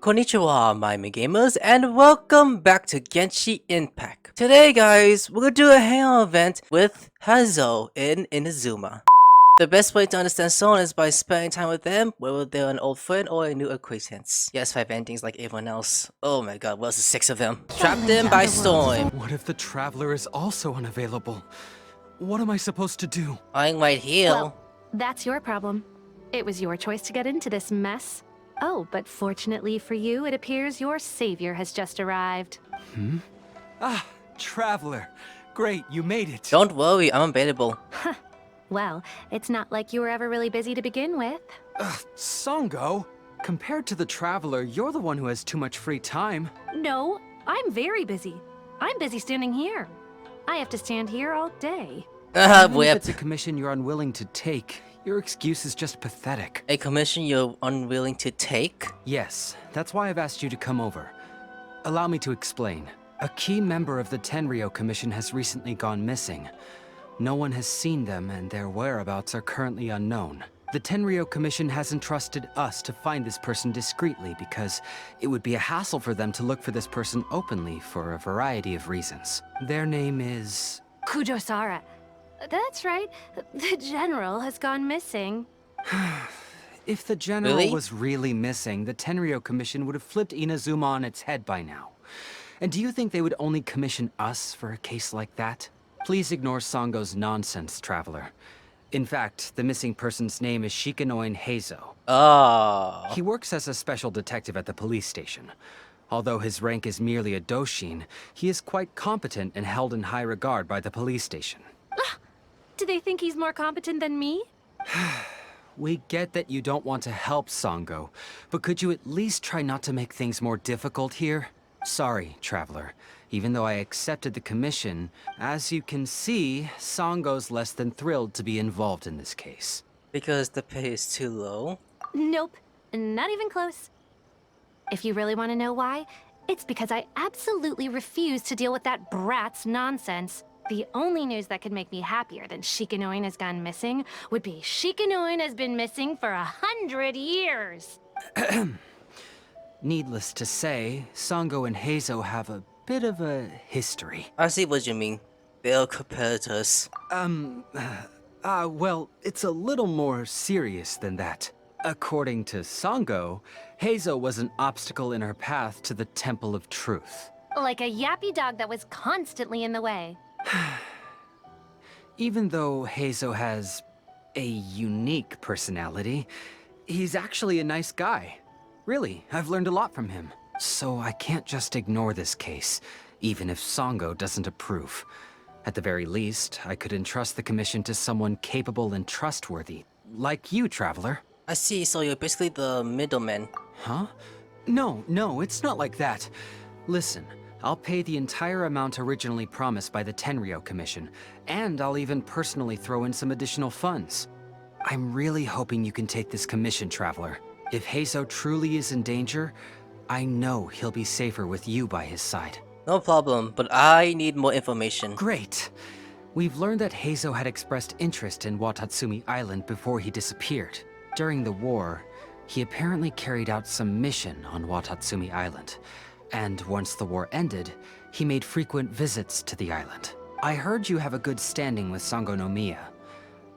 Konnichiwa, my gamers, and welcome back to Genshin Impact. Today, guys, we're gonna do a hangout event with Heizou in Inazuma. The best way to understand someone is by spending time with them, whether they're an old friend or a new acquaintance. Yes, 5 endings like everyone else. Oh my god, what's the 6 of them? Trapped in by storm. What if the traveler is also unavailable? What am I supposed to do? I'm right here. Well, that's your problem. It was your choice to get into this mess. Oh, but fortunately for you, it appears your savior has just arrived. Ah, traveler. Great, you made it. Don't worry, I'm available. Well, it's not like you were ever really busy to begin with. Sango, compared to the traveler, you're the one who has too much free time. No, I'm very busy. I'm busy standing here. I have to stand here all day. Even if Whip. it's a commission you're unwilling to take, your excuse is just pathetic. A commission you're unwilling to take? Yes, that's why I've asked you to come over. Allow me to explain. A key member of the Tenryou Commission has recently gone missing. No one has seen them, and their whereabouts are currently unknown. The Tenryou Commission has entrusted us to find this person discreetly because it would be a hassle for them to look for this person openly for a variety of reasons. Their name is... Sara. That's right. The general has gone missing. If the general Really? was really missing, the Tenryou Commission would have flipped Inazuma on its head by now. And do you think they would only commission us for a case like that? Please ignore Sango's nonsense, traveler. In fact, the missing person's name is Heizou. Oh. He works as a special detective at the police station. Although his rank is merely a doshin, he is quite competent and held in high regard by the police station. Do they think he's more competent than me? We get that you don't want to help Sango, but could you at least try not to make things more difficult here? Sorry, traveler. Even though I accepted the commission, as you can see, Sango's less than thrilled to be involved in this case. Because the pay is too low? Nope, not even close. If you really want to know why, it's because I absolutely refuse to deal with that brat's nonsense. The only news that could make me happier than Shikanoin has gone missing would be Shikanoin has been missing for 100 years. Needless to say, Sango and Heizou have a bit of a history. I see what you mean. They're competitors. Well, it's a little more serious than that. According to Sango, Heizou was an obstacle in her path to the Temple of Truth. Like a yappy dog that was constantly in the way. Even though Heizou has a unique personality, he's actually a nice guy. Really, I've learned a lot from him. So I can't just ignore this case, even if Sango doesn't approve. At the very least, I could entrust the commission to someone capable and trustworthy, like you, traveler. I see, so you're basically the middleman. Huh? No, it's not like that. Listen, I'll pay the entire amount originally promised by the Tenryou Commission, and I'll even personally throw in some additional funds. I'm really hoping you can take this commission, traveler. If Heizou truly is in danger, I know he'll be safer with you by his side. No problem, but I need more information. Great! We've learned that Heizou had expressed interest in Watatsumi Island before he disappeared. During the war, he apparently carried out some mission on Watatsumi Island. And once the war ended, he made frequent visits to the island. I heard you have a good standing with Sango no Miya.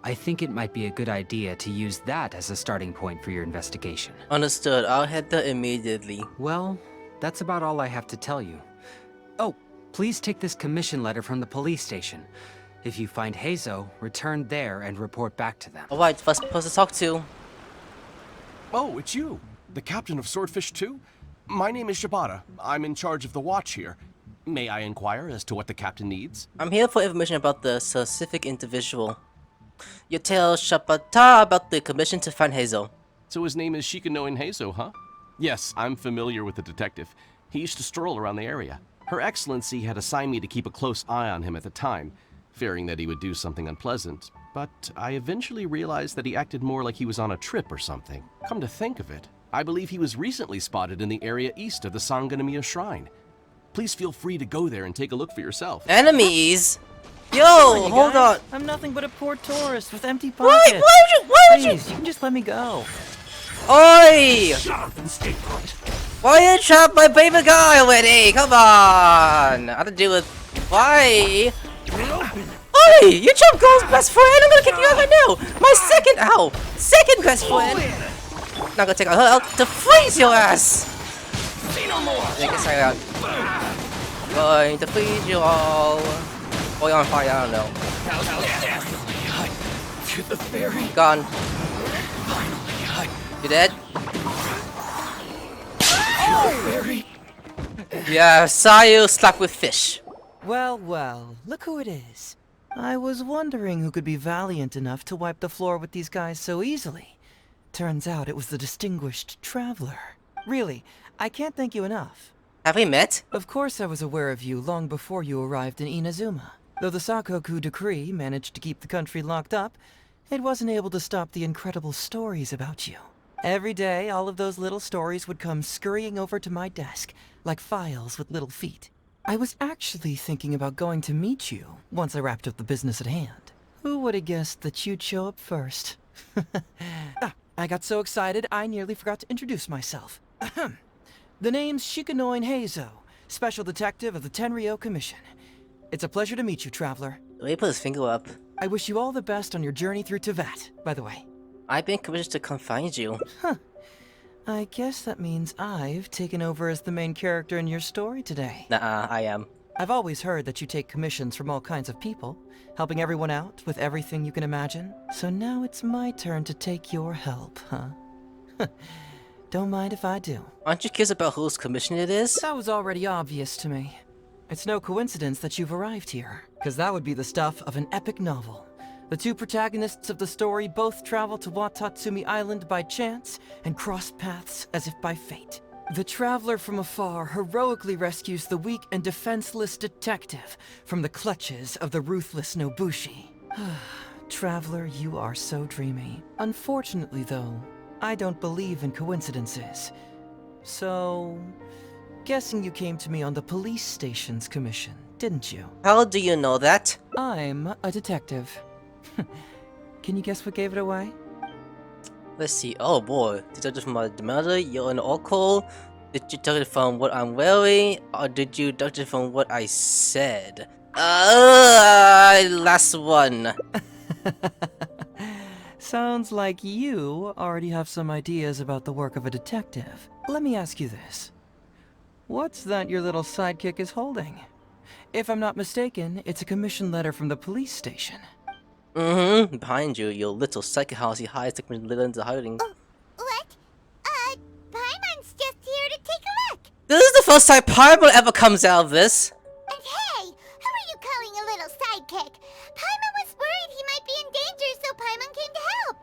I think it might be a good idea to use that as a starting point for your investigation. Understood, I'll head there immediately. Well, that's about all I have to tell you. Oh, please take this commission letter from the police station. If you find Heizou, return there and report back to them. Alright, first person to talk to. Oh, it's you, the captain of Swordfish 2? My name is Shibata. I'm in charge of the watch here. May I inquire as to what the captain needs? I'm here for information about the specific individual. You tell Shibata about the commission to find Heizou. So his name is Shikanoin Heizou, huh? Yes, I'm familiar with the detective. He used to stroll around the area. Her Excellency had assigned me to keep a close eye on him at the time, fearing that he would do something unpleasant. But I eventually realized that he acted more like he was on a trip or something. Come to think of it, I believe he was recently spotted in the area east of the Sangonomiya Shrine. Please feel free to go there and take a look for yourself. Enemies? Yo, Come on, you hold guys. on. I'm nothing but a poor tourist with empty Why pockets. would you? Please, you can just let me go. Oi! Shut up and stay put. Why you trap my baby guy already? Come on! I had to deal with... Why? Oi! You trapped Girl's best friend! I'm gonna kick you out right now! My second... Ow! Second best friend! Not gonna take a hell to freeze your ass! Take a side out. Going to freeze you all. Or you're on fire, I don't know. Gone. You dead? Yeah, saw you slap with fish. Well, well, look who it is. I was wondering who could be valiant enough to wipe the floor with these guys so easily. Turns out it was the distinguished traveler. Really, I can't thank you enough. Have we met? Of course I was aware of you long before you arrived in Inazuma. Though the Sakoku decree managed to keep the country locked up, it wasn't able to stop the incredible stories about you. Every day, all of those little stories would come scurrying over to my desk, like files with little feet. I was actually thinking about going to meet you once I wrapped up the business at hand. Who would have guessed that you'd show up first? I got so excited I nearly forgot to introduce myself. Ahem. The name's Shikanoin Heizou, Special Detective of the Tenryou Commission. It's a pleasure to meet you, Traveler. The way he put his finger up. I wish you all the best on your journey through Teyvat, by the way. I've been commissioned to come find you. Huh. I guess that means I've taken over as the main character in your story today. Nuh-uh, I am. I've always heard that you take commissions from all kinds of people, helping everyone out with everything you can imagine. So now it's my turn to take your help, huh? Don't mind if I do. Aren't you curious about whose commission it is? That was already obvious to me. It's no coincidence that you've arrived here, because that would be the stuff of an epic novel. The two protagonists of the story both travel to Watatsumi Island by chance and cross paths as if by fate. The traveler from afar heroically rescues the weak and defenseless detective from the clutches of the ruthless Nobushi. Traveler, you are so dreamy. Unfortunately, though, I don't believe in coincidences. So, guessing you came to me on the police station's commission, didn't you? How do you know that? I'm a detective. Can you guess what gave it away? Let's see. Oh boy. Did you judge from my mother? You're an oracle? Did you judge it from what I'm wearing? Or did you judge it from what I said? Last one. Sounds like you already have some ideas about the work of a detective. Let me ask you this. What's that your little sidekick is holding? If I'm not mistaken, it's a commission letter from the police station. Mm-hmm. Behind you, your little psychic house he hides to commit little into hiding. What? Paimon's just here to take a look. This is the first time Paimon ever comes out of this. And hey, who are you calling a little sidekick? Paimon was worried he might be in danger, so Paimon came to help.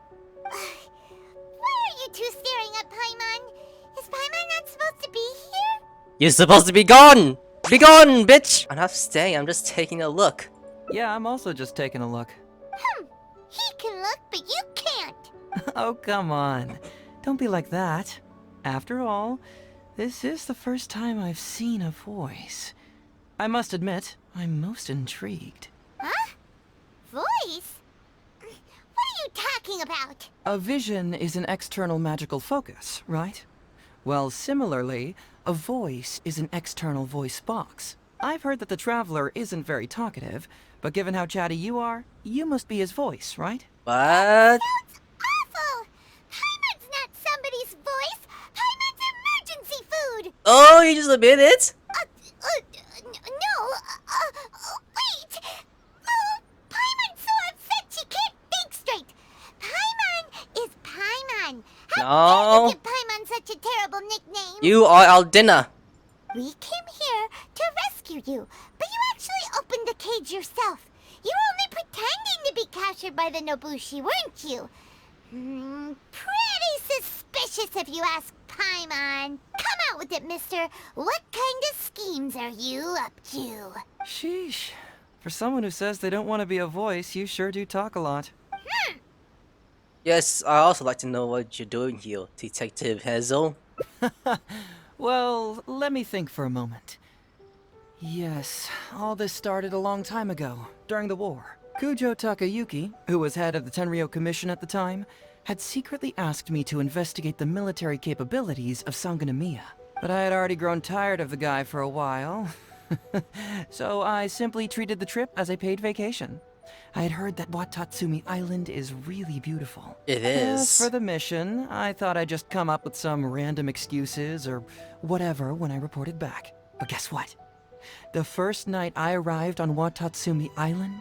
Why are you two staring at Paimon? Is Paimon not supposed to be here? You're supposed to be gone! Be gone, bitch! I'm not staying, I'm just taking a look. Yeah, I'm also just taking a look. He can look, but you can't. Oh, come on. Don't be like that. After all, this is the first time I've seen a voice. I must admit, I'm most intrigued. Huh? Voice? What are you talking about? A vision is an external magical focus, right? Well, similarly, a voice is an external voice box. I've heard that the Traveler isn't very talkative, but given how chatty you are, you must be his voice, right? What? Sounds awful! Paimon's not somebody's voice! Paimon's emergency food! Oh, you just admit it? No, wait! Oh, Paimon's so upset she can't think straight! Paimon is Paimon! How dare you give Paimon such a terrible nickname? You are our dinner. We came here to rescue you, but you actually opened the cage yourself. You were only pretending to be captured by the Nobushi, weren't you? Pretty suspicious if you ask Paimon. Come out with it, mister. What kind of schemes are you up to? Sheesh. For someone who says they don't want to be a voice, you sure do talk a lot. Yes, I also like to know what you're doing here, Detective Heizou. Well, let me think for a moment. Yes, all this started a long time ago, during the war. Kujo Takayuki, who was head of the Tenryou Commission at the time, had secretly asked me to investigate the military capabilities of Sangonomiya. But I had already grown tired of the guy for a while. So I simply treated the trip as a paid vacation. I had heard that Watatsumi Island is really beautiful. It As is. for the mission, I thought I'd just come up with some random excuses or whatever when I reported back. But guess what? The first night I arrived on Watatsumi Island,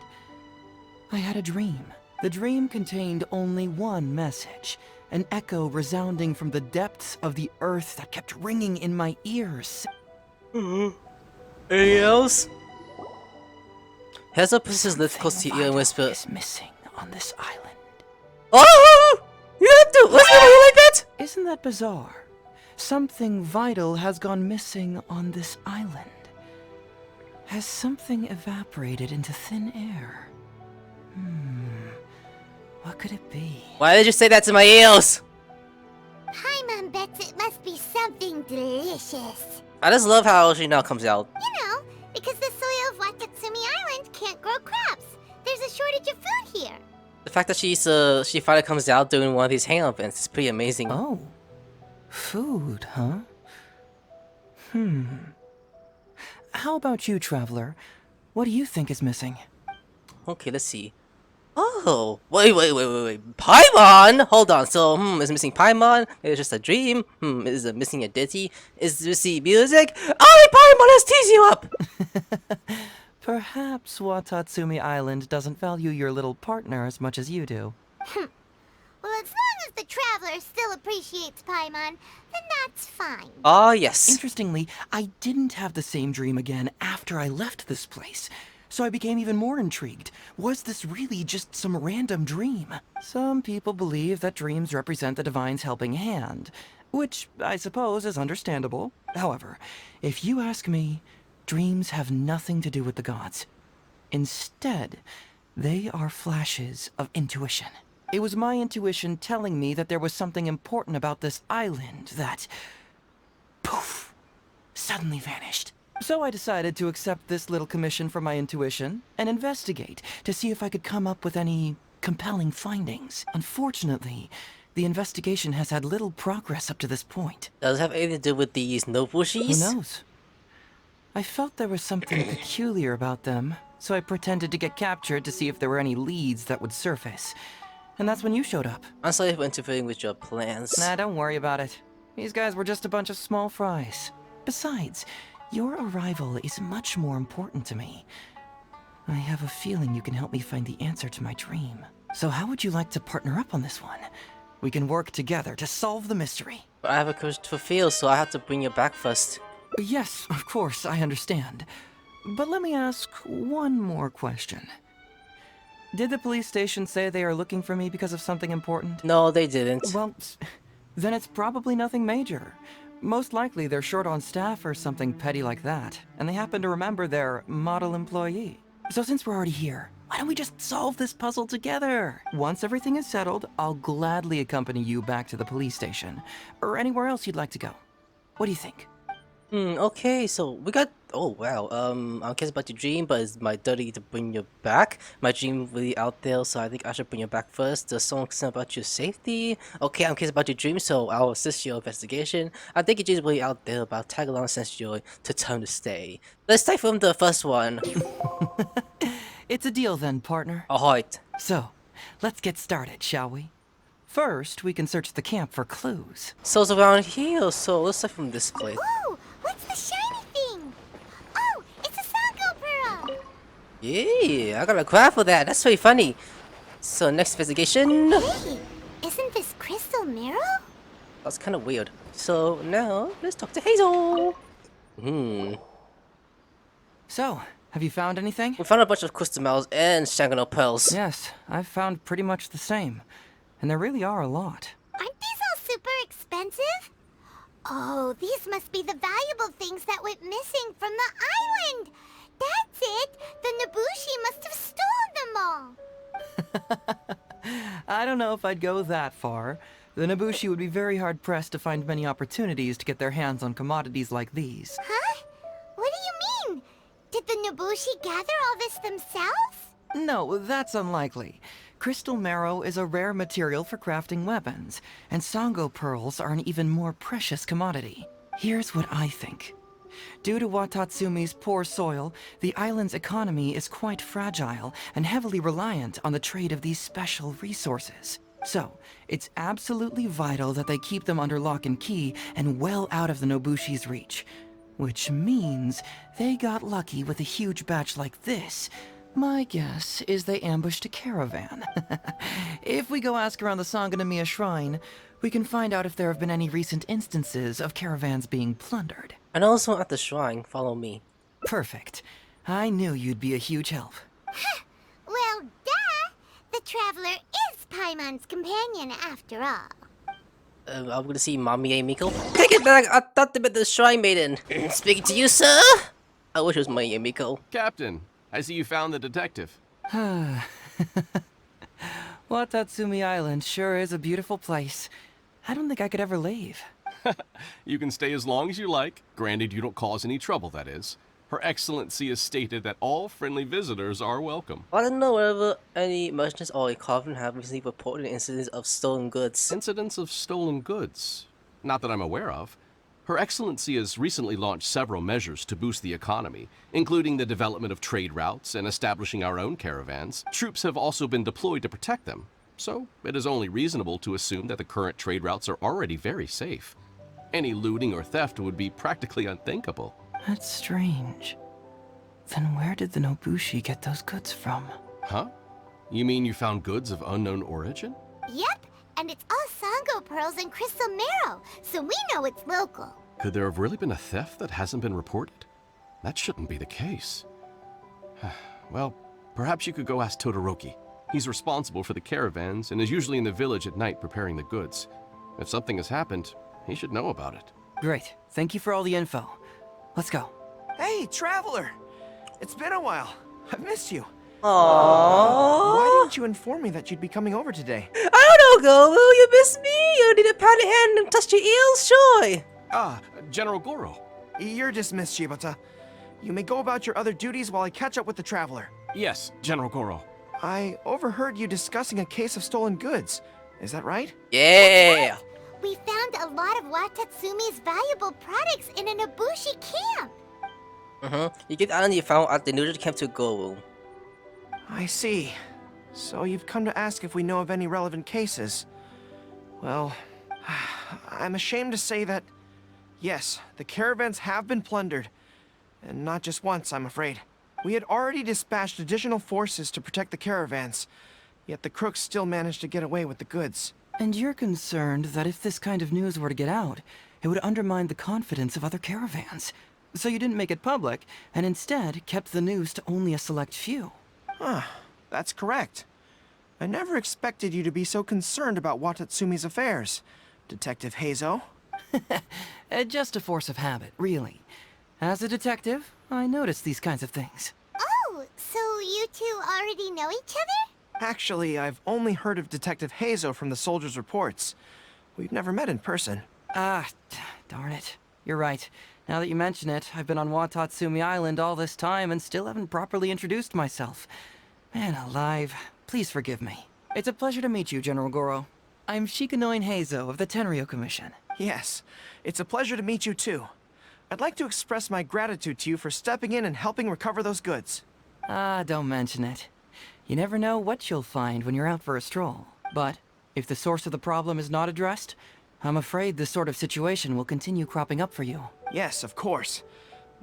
I had a dream. The dream contained only one message, an echo resounding from the depths of the earth that kept ringing in my ears. Anything else? Heizou puts his lips close to your ear and whispers, Is missing on this island. "Oh! You have to whisper like that?" Isn't that bizarre? Something vital has gone missing on this island. Has something evaporated into thin air? What could it be? Why did you say that to my ears? Paimon bets it must be something delicious. I just love how she now comes out. You know, because the soil of Watatsumi Island can't grow crops. There's a shortage of food here. The fact that she finally comes out doing one of these hangout events is pretty amazing. Oh. Food, huh? How about you, traveler? What do you think is missing? Okay, let's see. Oh, wait. Paimon! Hold on, so, is it missing Paimon? Maybe it's just a dream? Is it missing a ditty? Is it missing music? Oh, Paimon, let's tease you up! Perhaps Watatsumi Island doesn't value your little partner as much as you do. Well, as long as the traveler still appreciates Paimon, then that's fine. Ah, yes. Interestingly, I didn't have the same dream again after I left this place. So I became even more intrigued. Was this really just some random dream? Some people believe that dreams represent the divine's helping hand, which I suppose is understandable. However, if you ask me, dreams have nothing to do with the gods. Instead, they are flashes of intuition. It was my intuition telling me that there was something important about this island that, poof, suddenly vanished. So I decided to accept this little commission from my intuition and investigate to see if I could come up with any compelling findings. Unfortunately, the investigation has had little progress up to this point. Does it have anything to do with these Nobushis? Who knows? I felt there was something peculiar about them, so I pretended to get captured to see if there were any leads that would surface. And that's when you showed up. I'm sorry for interfering with your plans. Nah, don't worry about it. These guys were just a bunch of small fries. Besides, your arrival is much more important to me. I have a feeling you can help me find the answer to my dream. So how would you like to partner up on this one? We can work together to solve the mystery. But I have a quest to fulfill, so I have to bring you back first. Yes, of course, I understand. But let me ask one more question. Did the police station say they are looking for me because of something important? No, they didn't. Well, then it's probably nothing major. Most likely they're short on staff or something petty like that, and they happen to remember their model employee. So since we're already here, why don't we just solve this puzzle together? Once everything is settled, I'll gladly accompany you back to the police station, or anywhere else you'd like to go. What do you think? Okay, so we got... Oh, wow. I'm curious about your dream, but it's my duty to bring you back. My dream really out there, so I think I should bring you back first. There's something about your safety. Okay, I'm curious about your dream, so I'll assist your investigation. I think your dream's really out there, but I'll tag along since you're to time to stay. Let's take from the first one. It's a deal then, partner. Alright. So, let's get started, shall we? First, we can search the camp for clues. So it's around here, so let's start from this place. Ooh, what's the shiny thing? Oh, it's a Sango pearl. Yeah, I got a craft for that. That's pretty funny. So next investigation. Hey, isn't this crystal mirror? That's kind of weird. So now let's talk to Heizou. So, have you found anything? We found a bunch of crystal medals and Shangano pearls. Yes, I've found pretty much the same. And there really are a lot. Aren't these all super expensive? Oh, these must be the valuable things that went missing from the island. That's it. The Nobushi must have stolen them all. I don't know if I'd go that far. The Nobushi would be very hard-pressed to find many opportunities to get their hands on commodities like these. Huh? What do you mean? Did the Nobushi gather all this themselves? No, that's unlikely. Crystal marrow is a rare material for crafting weapons, and Sango pearls are an even more precious commodity. Here's what I think. Due to Watatsumi's poor soil, the island's economy is quite fragile and heavily reliant on the trade of these special resources. So, it's absolutely vital that they keep them under lock and key and well out of the Nobushi's reach. Which means they got lucky with a huge batch like this. My guess is they ambushed a caravan. If we go ask around the Sangonomiya Shrine, we can find out if there have been any recent instances of caravans being plundered. And also at the shrine, follow me. Perfect. I knew you'd be a huge help. Well, duh! The traveler is Paimon's companion after all. I'm gonna see Mommy Miko. Take it back! I thought they meant the shrine maiden. Speaking to you, sir? I wish it was Mommy Miko. Captain, I see you found the detective. Watatsumi Island sure is a beautiful place. I don't think I could ever leave. You can stay as long as you like, granted you don't cause any trouble, that is. Her Excellency has stated that all friendly visitors are welcome. I don't know whether any merchants or a coven have recently reported incidents of stolen goods. Incidents of stolen goods? Not that I'm aware of. Her Excellency has recently launched several measures to boost the economy, including the development of trade routes and establishing our own caravans. Troops have also been deployed to protect them, so it is only reasonable to assume that the current trade routes are already very safe. Any looting or theft would be practically unthinkable. That's strange. Then where did the Nobushi get those goods from? Huh? You mean you found goods of unknown origin? Yep, and it's all Sango pearls and crystal marrow, so we know it's local. Could there have really been a theft that hasn't been reported? That shouldn't be the case. Well, perhaps you could go ask Todoroki. He's responsible for the caravans and is usually in the village at night preparing the goods. If something has happened, he should know about it. Great. Thank you for all the info. Let's go. Hey, traveler! It's been a while. I've missed you. Aww. Why didn't you inform me that you'd be coming over today? I don't know, Gorou. You miss me? You need a pat hand and touch your eels, sure. General Gorou. You're dismissed, Shibata. You may go about your other duties while I catch up with the traveler. Yes, General Gorou. I overheard you discussing a case of stolen goods. Is that right? Yeah. We found a lot of Watatsumi's valuable products in a Nobushi camp. You get island you found at the neutral camp to Gorou. I see. So you've come to ask if we know of any relevant cases. Well, I'm ashamed to say that, yes, the caravans have been plundered. And not just once, I'm afraid. We had already dispatched additional forces to protect the caravans, yet the crooks still managed to get away with the goods. And you're concerned that if this kind of news were to get out, it would undermine the confidence of other caravans. So you didn't make it public, and instead kept the news to only a select few. That's correct. I never expected you to be so concerned about Watatsumi's affairs, Detective Heizou. Just a force of habit, really. As a detective, I notice these kinds of things. Oh, so you two already know each other? Actually, I've only heard of Detective Heizou from the soldiers' reports. We've never met in person. Darn it. You're right. Now that you mention it, I've been on Watatsumi Island all this time and still haven't properly introduced myself. Man alive, please forgive me. It's a pleasure to meet you, General Gorou. I'm Shikanoin Heizou of the Tenryo Commission. Yes, it's a pleasure to meet you too. I'd like to express my gratitude to you for stepping in and helping recover those goods. Don't mention it. You never know what you'll find when you're out for a stroll. But if the source of the problem is not addressed, I'm afraid this sort of situation will continue cropping up for you. Yes, of course.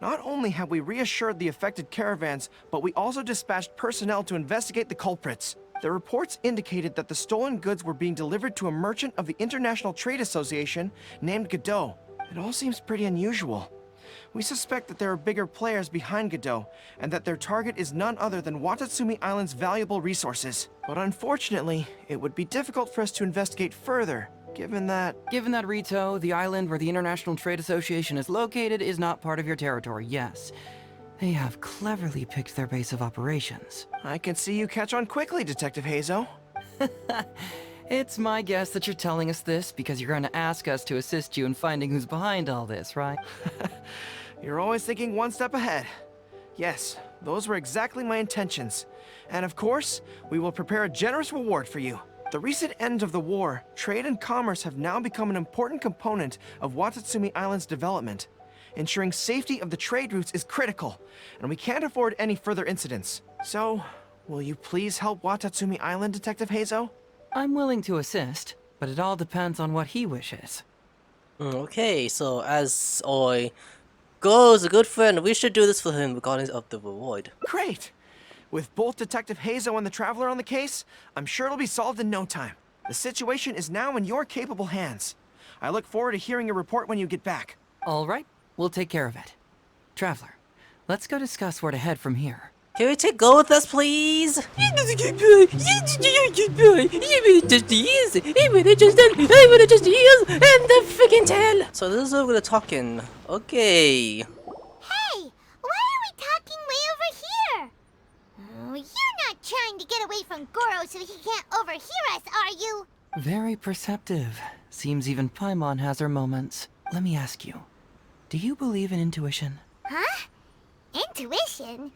Not only have we reassured the affected caravans, but we also dispatched personnel to investigate the culprits. The reports indicated that the stolen goods were being delivered to a merchant of the International Trade Association named Godot. It all seems pretty unusual. We suspect that there are bigger players behind Godot, and that their target is none other than Watatsumi Island's valuable resources. But unfortunately, it would be difficult for us to investigate further, given that Rito, the island where the International Trade Association is located is not part of your territory, yes. They have cleverly picked their base of operations. I can see you catch on quickly, Detective Heizou. It's my guess that you're telling us this because you're going to ask us to assist you in finding who's behind all this, right? You're always thinking one step ahead. Yes, those were exactly my intentions. And of course, we will prepare a generous reward for you. the recent end of the war, trade and commerce have now become an important component of Watatsumi Island's development. Ensuring safety of the trade routes is critical, and we can't afford any further incidents. So, will you please help Watatsumi Island, Detective Heizou? I'm willing to assist, but it all depends on what he wishes. Okay, so as OLOY goes, a good friend, we should do this for him regardless of the reward. Great! With both Detective Heizou and the Traveler on the case, I'm sure it'll be solved in no time. The situation is now in your capable hands. I look forward to hearing your report when you get back. All right, we'll take care of it. Traveler, let's go discuss where to head from here. Can we go with us, please? And the freaking tail. So this is what we're gonna talk in. Okay. Hey, why are we talking way over here? Oh, you're not trying to get away from Gorou so he can't overhear us, are you? Very perceptive. Seems even Paimon has her moments. Let me ask you, do you believe in intuition? Huh? Intuition?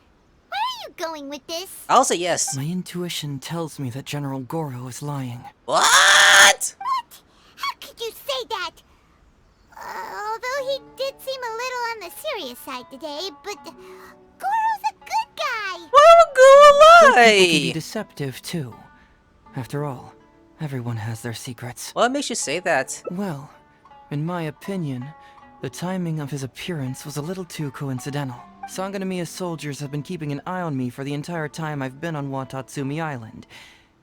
Where are you going with this? I'll say yes. My intuition tells me that General Gorou is lying. What? What? How could you say that? Although he did seem a little on the serious side today, but Gorou's a good guy. Why would Gorou Some people can be lie? deceptive too. After all, everyone has their secrets. What makes you say that? Well, in my opinion, the timing of his appearance was a little too coincidental. Sangonomiya's soldiers have been keeping an eye on me for the entire time I've been on Watatsumi Island,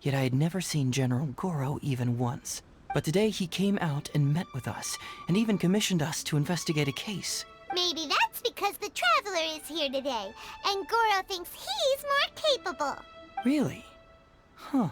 yet I had never seen General Gorou even once. But today he came out and met with us, and even commissioned us to investigate a case. Maybe that's because the Traveler is here today, and Gorou thinks he's more capable. Really? Huh.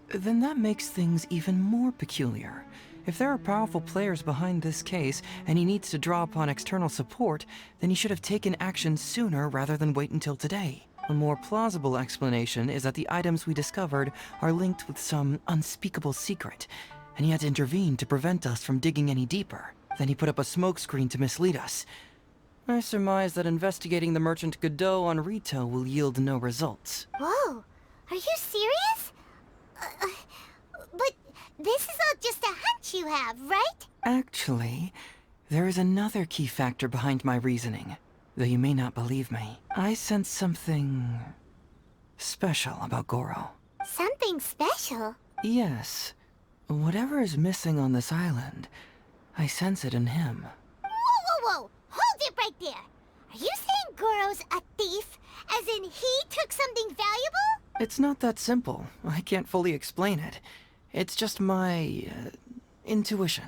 Then that makes things even more peculiar. If there are powerful players behind this case, and he needs to draw upon external support, then he should have taken action sooner rather than wait until today. A more plausible explanation is that the items we discovered are linked with some unspeakable secret, and he had to intervene to prevent us from digging any deeper. Then he put up a smokescreen to mislead us. I surmise that investigating the merchant Godot on Rito will yield no results. Whoa, are you serious? But this is all just a hunch you have, right? Actually, there is another key factor behind my reasoning, though you may not believe me. I sense something special about Gorou. Something special? Yes. Whatever is missing on this island, I sense it in him. Whoa! Hold it right there! Are you saying Gorou's a thief? As in he took something valuable? It's not that simple. I can't fully explain it. It's just my intuition.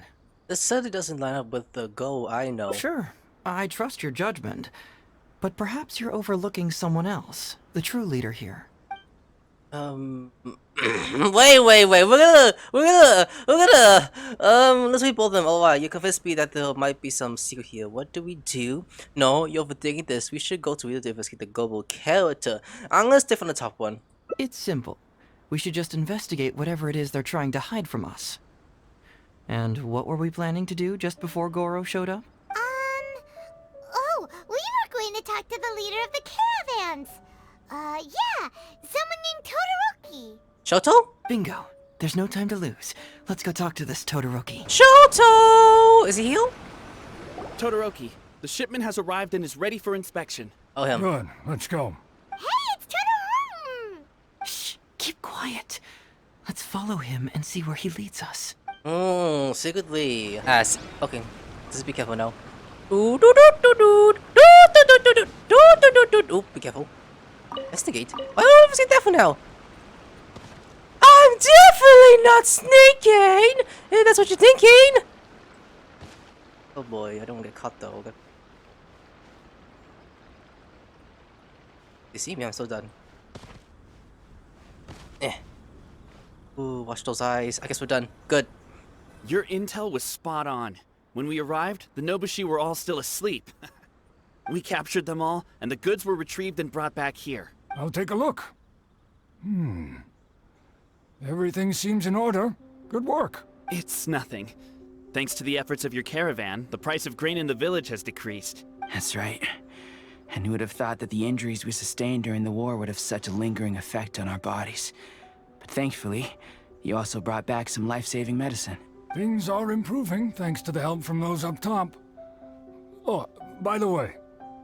This certainly doesn't line up with the Go I know. Sure, I trust your judgment. But perhaps you're overlooking someone else, the true leader here. Wait. Let's read both of them. Alright, you convinced me that there might be some secret here. What do we do? No, you're overthinking this. We should go to Rito to investigate the global character. I'm gonna stay from the top one. It's simple. We should just investigate whatever it is they're trying to hide from us. And what were we planning to do just before Gorou showed up? Oh, we were going to talk to the leader of the caravans. Yeah, someone named Todoroki. Shoto? Bingo. There's no time to lose. Let's go talk to this Todoroki. Shoto! Is he here? Todoroki, the shipment has arrived and is ready for inspection. Oh, him. Good, let's go. Hey, it's Todoroki! Shh, keep quiet. Let's follow him and see where he leads us. Secretly. Okay. Just be careful now. Be careful. Investigate. Why don't I investigate that for now? I'm definitely not sneaking! If that's what you're thinking! Oh boy, I don't want to get caught though. Okay. They see me, I'm so done. Ooh, watch those eyes. I guess we're done. Good. Your intel was spot on. When we arrived, the Nobushi were all still asleep. We captured them all, and the goods were retrieved and brought back here. I'll take a look. Everything seems in order. Good work. It's nothing. Thanks to the efforts of your caravan, the price of grain in the village has decreased. That's right. And who would have thought that the injuries we sustained during the war would have such a lingering effect on our bodies? But thankfully, He also brought back some life-saving medicine. Things are improving thanks to the help from those up top. Oh, by the way,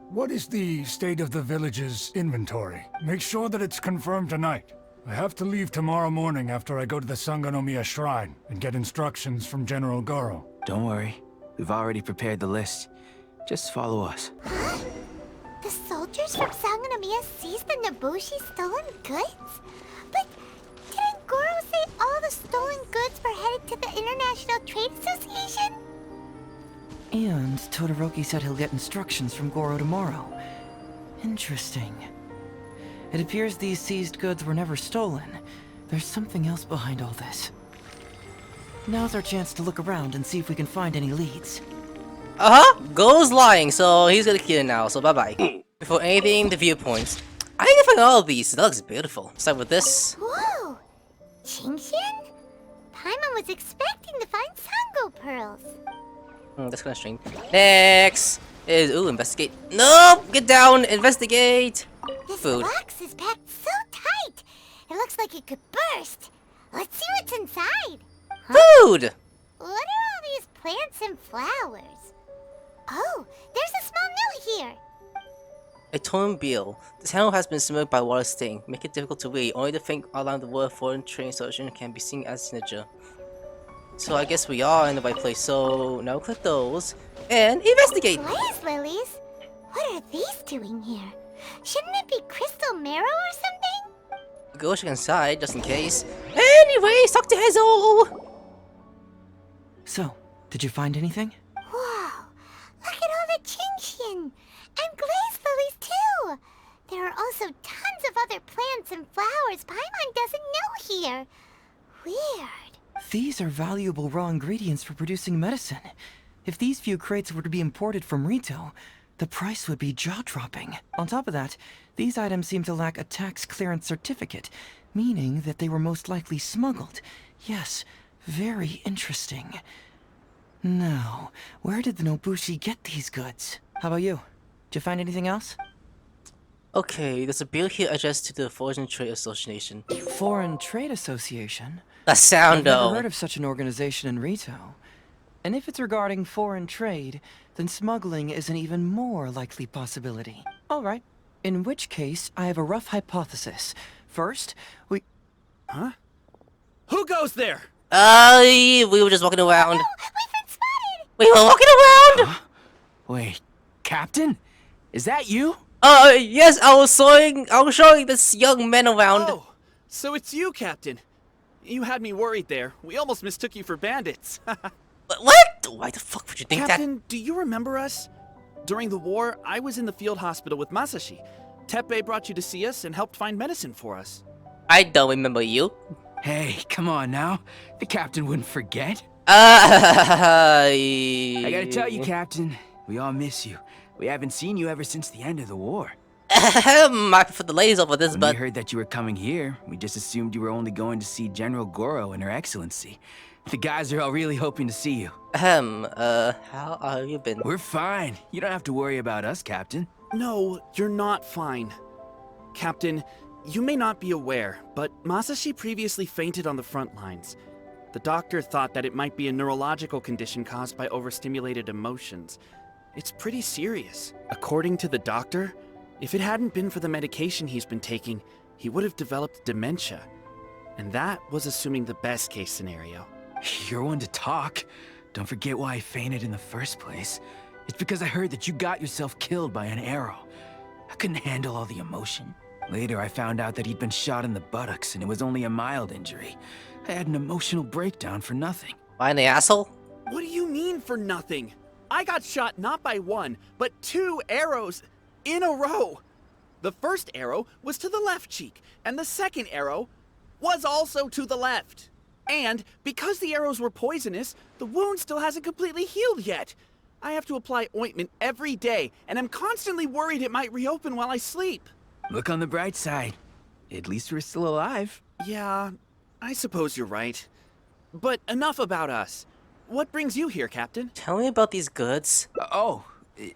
what is the state of the village's inventory? Make sure that it's confirmed tonight. I have to leave tomorrow morning after I go to the Sangonomiya Shrine and get instructions from General Gorou. Don't worry. We've already prepared the list. Just follow us. Huh? The soldiers from Sangonomiya seized the Nobushi stolen goods? But didn't Gorou say all the stolen goods were headed to the International Trade Association? And Todoroki said he'll get instructions from Gorou tomorrow. Interesting. It appears these seized goods were never stolen. There's something else behind all this. Now's our chance to look around and see if we can find any leads. Go's lying, so he's gonna kill it now, so bye-bye. Before anything, the viewpoints. I need to find all of these, that looks beautiful. Start with this. Whoa! Chingshin? Paimon was expecting to find Sango pearls. That's kinda strange. Next is, investigate. Nope! Get down! Investigate! This Food. box is packed so tight. It looks like it could burst. Let's see what's inside. Food! What are all these plants and flowers? Oh, there's a small note here. A torn bill. This handle has been smoked by water stain. Make it difficult to read. Only the faint outline of the word foreign train solution can be seen as signature. So I guess we are in the right place. So now click those and investigate. Blaze lilies? What are these doing here? Shouldn't it be crystal marrow or something? Go check inside just in case. Anyways, talk to Heizou. So, did you find anything? Wow, look at all the Chingshin and glaze lilies too. There are also tons of other plants and flowers Paimon doesn't know here. Weird. These are valuable raw ingredients for producing medicine. If these few crates were to be imported from Rito, the price would be jaw-dropping. On top of that, these items seem to lack a tax clearance certificate, meaning that they were most likely smuggled. Yes, very interesting. Now, where did the Nobushi get these goods? How about you? Did you find anything else? Okay, there's a bill here addressed to the Foreign Trade Association. Foreign Trade Association? The sound I've never though. heard of such an organization in Rito. And if it's regarding foreign trade, then smuggling is an even more likely possibility. Alright, in which case, I have a rough hypothesis. First, we... Huh? Who goes there? We were just walking around. Oh, we've been spotted! We were walking around! Wait, Captain? Is that you? Yes, I was showing this young man around. Oh, so it's you, Captain. You had me worried there. We almost mistook you for bandits. What? Why the fuck would you think Captain, do you remember us? During the war, I was in the field hospital with Masashi. Teppei brought you to see us and helped find medicine for us. that? I don't remember you. Hey, come on now. The captain wouldn't forget. I I gotta tell you, Captain, we all miss you. We haven't seen you ever since the end of the war. I prefer the ladies over this, When but we heard that you were coming here, we just assumed you were only going to see General Gorou and Her Excellency. The guys are all really hoping to see you. how have you been? We're fine. You don't have to worry about us, Captain. No, you're not fine. Captain, you may not be aware, but Masashi previously fainted on the front lines. The doctor thought that it might be a neurological condition caused by overstimulated emotions. It's pretty serious. According to the doctor, if it hadn't been for the medication he's been taking, he would have developed dementia. And that was assuming the best case scenario. You're one to talk. Don't forget why I fainted in the first place. It's because I heard that you got yourself killed by an arrow. I couldn't handle all the emotion. Later, I found out that he'd been shot in the buttocks and it was only a mild injury. I had an emotional breakdown for nothing. Why the asshole? What do you mean for nothing? I got shot not by one, but 2 arrows in a row. The first arrow was to the left cheek, and the second arrow was also to the left. And because the arrows were poisonous, the wound still hasn't completely healed yet. I have to apply ointment every day, and I'm constantly worried it might reopen while I sleep. Look on the bright side. At least we're still alive. Yeah, I suppose you're right. But enough about us. What brings you here, Captain? Tell me about these goods.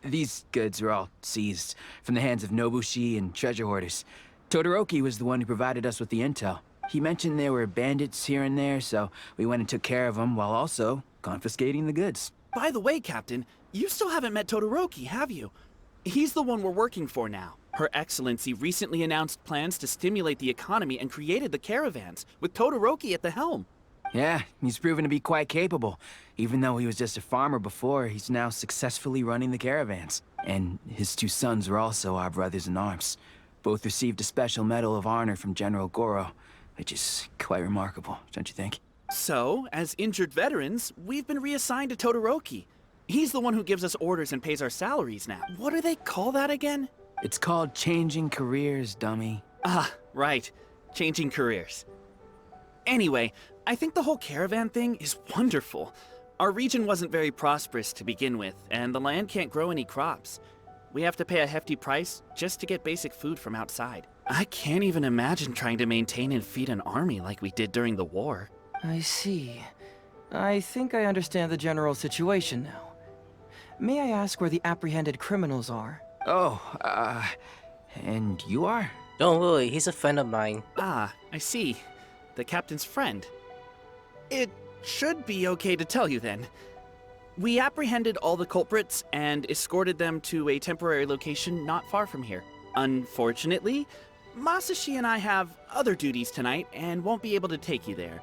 These goods were all seized from the hands of Nobushi and treasure hoarders. Todoroki was the one who provided us with the intel. He mentioned there were bandits here and there, so we went and took care of them while also confiscating the goods. By the way, Captain, you still haven't met Todoroki, have you? He's the one we're working for now. Her Excellency recently announced plans to stimulate the economy and created the caravans, with Todoroki at the helm. Yeah, he's proven to be quite capable. Even though he was just a farmer before, he's now successfully running the caravans. And his 2 sons are also our brothers in arms. Both received a special medal of honor from General Gorou, which is quite remarkable, don't you think? So, as injured veterans, we've been reassigned to Todoroki. He's the one who gives us orders and pays our salaries now. What do they call that again? It's called changing careers, dummy. Ah, right. Changing careers. Anyway, I think the whole caravan thing is wonderful. Our region wasn't very prosperous to begin with, and the land can't grow any crops. We have to pay a hefty price just to get basic food from outside. I can't even imagine trying to maintain and feed an army like we did during the war. I see. I think I understand the general situation now. May I ask where the apprehended criminals are? Oh, and you are? Don't worry, he's a friend of mine. Ah, I see. The captain's friend. It should be okay to tell you then. We apprehended all the culprits and escorted them to a temporary location not far from here. Unfortunately, Masashi and I have other duties tonight and won't be able to take you there.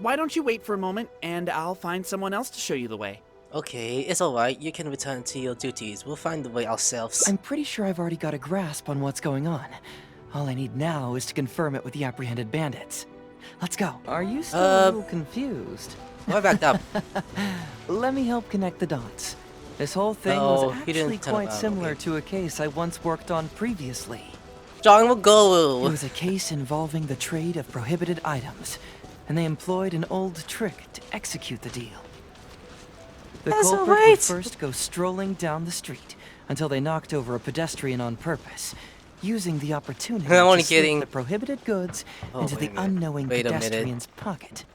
Why don't you wait for a moment and I'll find someone else to show you the way. Okay, it's alright, you can return to your duties. We'll find the way ourselves. I'm pretty sure I've already got a grasp on what's going on. All I need now is to confirm it with the apprehended bandits. Let's go. Are you still a little confused? We're backed up. Let me help connect the dots. This whole thing Oh, was he didn't actually tell quite about it, similar okay. to a case I once worked on previously. John will It go. was a case involving the trade of prohibited items, and they employed an old trick to execute the deal. The That's culprit alright. would first go strolling down the street until they knocked over a pedestrian on purpose, using the opportunity I'm only to slip kidding. the prohibited goods Oh, into wait the a minute. unknowing Wait a minute. pedestrian's pocket.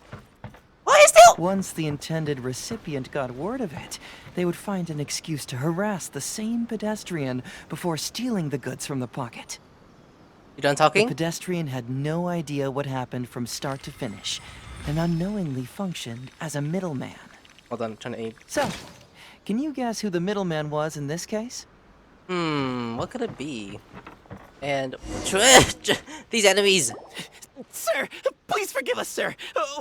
Why still? Once the intended recipient got word of it, they would find an excuse to harass the same pedestrian before stealing the goods from the pocket. You done The talking? pedestrian had no idea what happened from start to finish, and unknowingly functioned as a middleman. Hold on, I'm trying to aim. So, can you guess who the middleman was in this case? What could it be? And these enemies. Sir, please forgive us, sir.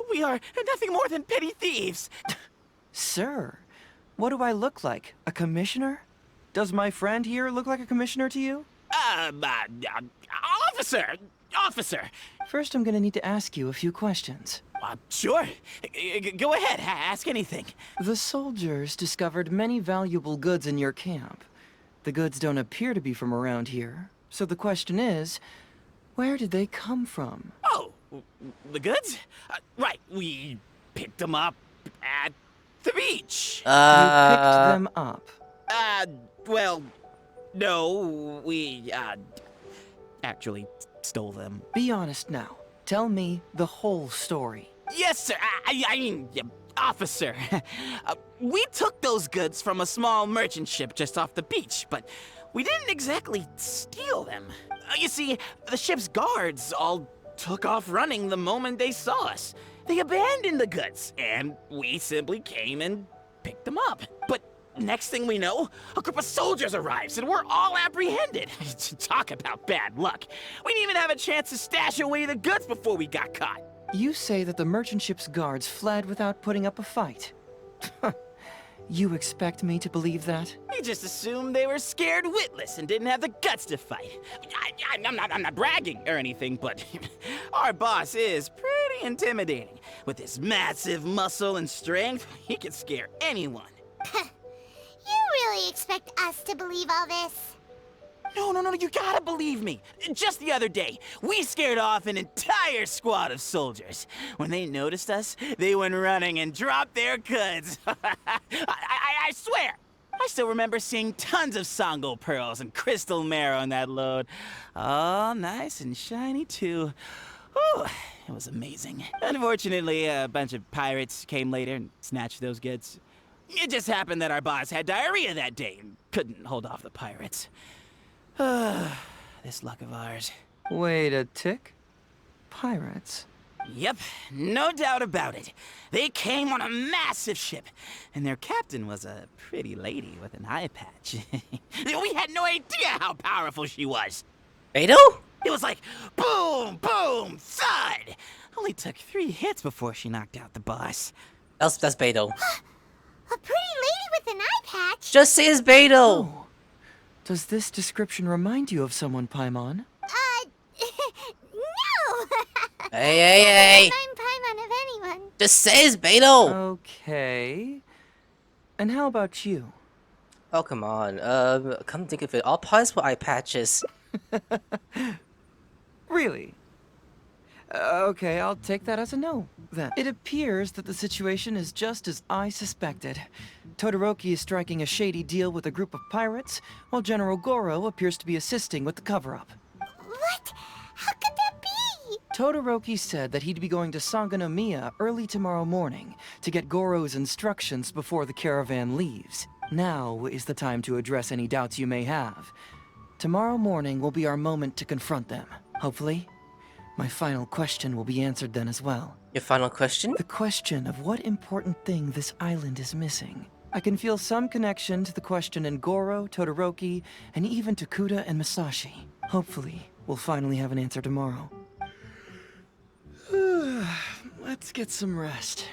We are nothing more than petty thieves. Sir, what do I look like? A commissioner? Does my friend here look like a commissioner to you? Officer. First, I'm gonna need to ask you a few questions. Sure. Go ahead, ask anything. The soldiers discovered many valuable goods in your camp. The goods don't appear to be from around here, so the question is, where did they come from? Oh, the goods? Right, we picked them up at the beach. You picked them up. Well, no, we, actually stole them. Be honest now. Tell me the whole story. Yes, sir. I mean, officer. We took those goods from a small merchant ship just off the beach, but we didn't exactly steal them. You see, the ship's guards all took off running the moment they saw us. They abandoned the goods, and we simply came and picked them up. But next thing we know, a group of soldiers arrives, and we're all apprehended. Talk about bad luck. We didn't even have a chance to stash away the goods before we got caught. You say that the merchant ship's guards fled without putting up a fight. You expect me to believe that? We just assumed they were scared witless and didn't have the guts to fight. I'm not bragging or anything, but our boss is pretty intimidating. With his massive muscle and strength, he could scare anyone. You really expect us to believe all this? No, you gotta believe me. Just the other day, we scared off an entire squad of soldiers. When they noticed us, they went running and dropped their goods. I swear, I still remember seeing tons of Sango pearls and crystal marrow in that load. All nice and shiny, too. Whew, it was amazing. Unfortunately, a bunch of pirates came later and snatched those goods. It just happened that our boss had diarrhea that day and couldn't hold off the pirates. This luck of ours. Wait a tick. Pirates? Yep, no doubt about it. They came on a massive ship, and their captain was a pretty lady with an eye patch. We had no idea how powerful she was. Beidou? It was like boom, boom, thud. Only took 3 hits before she knocked out the boss. That's Beidou. A pretty lady with an eye patch? Just say it's Beidou. Oh. Does this description remind you of someone, Paimon? No! Hey. I'm Paimon of anyone. Just say it's Beidou. Okay. And how about you? Oh, come on. Come think of it. All pies with eye patches. Really? Okay, I'll take that as a no, then. It appears that the situation is just as I suspected. Todoroki is striking a shady deal with a group of pirates, while General Gorou appears to be assisting with the cover-up. What? How could that be? Todoroki said that he'd be going to Sangonomiya early tomorrow morning to get Gorou's instructions before the caravan leaves. Now is the time to address any doubts you may have. Tomorrow morning will be our moment to confront them. Hopefully, my final question will be answered then as well. Your final question? The question of what important thing this island is missing. I can feel some connection to the question in Gorou, Todoroki, and even to Kuda and Masashi. Hopefully, we'll finally have an answer tomorrow. Let's get some rest.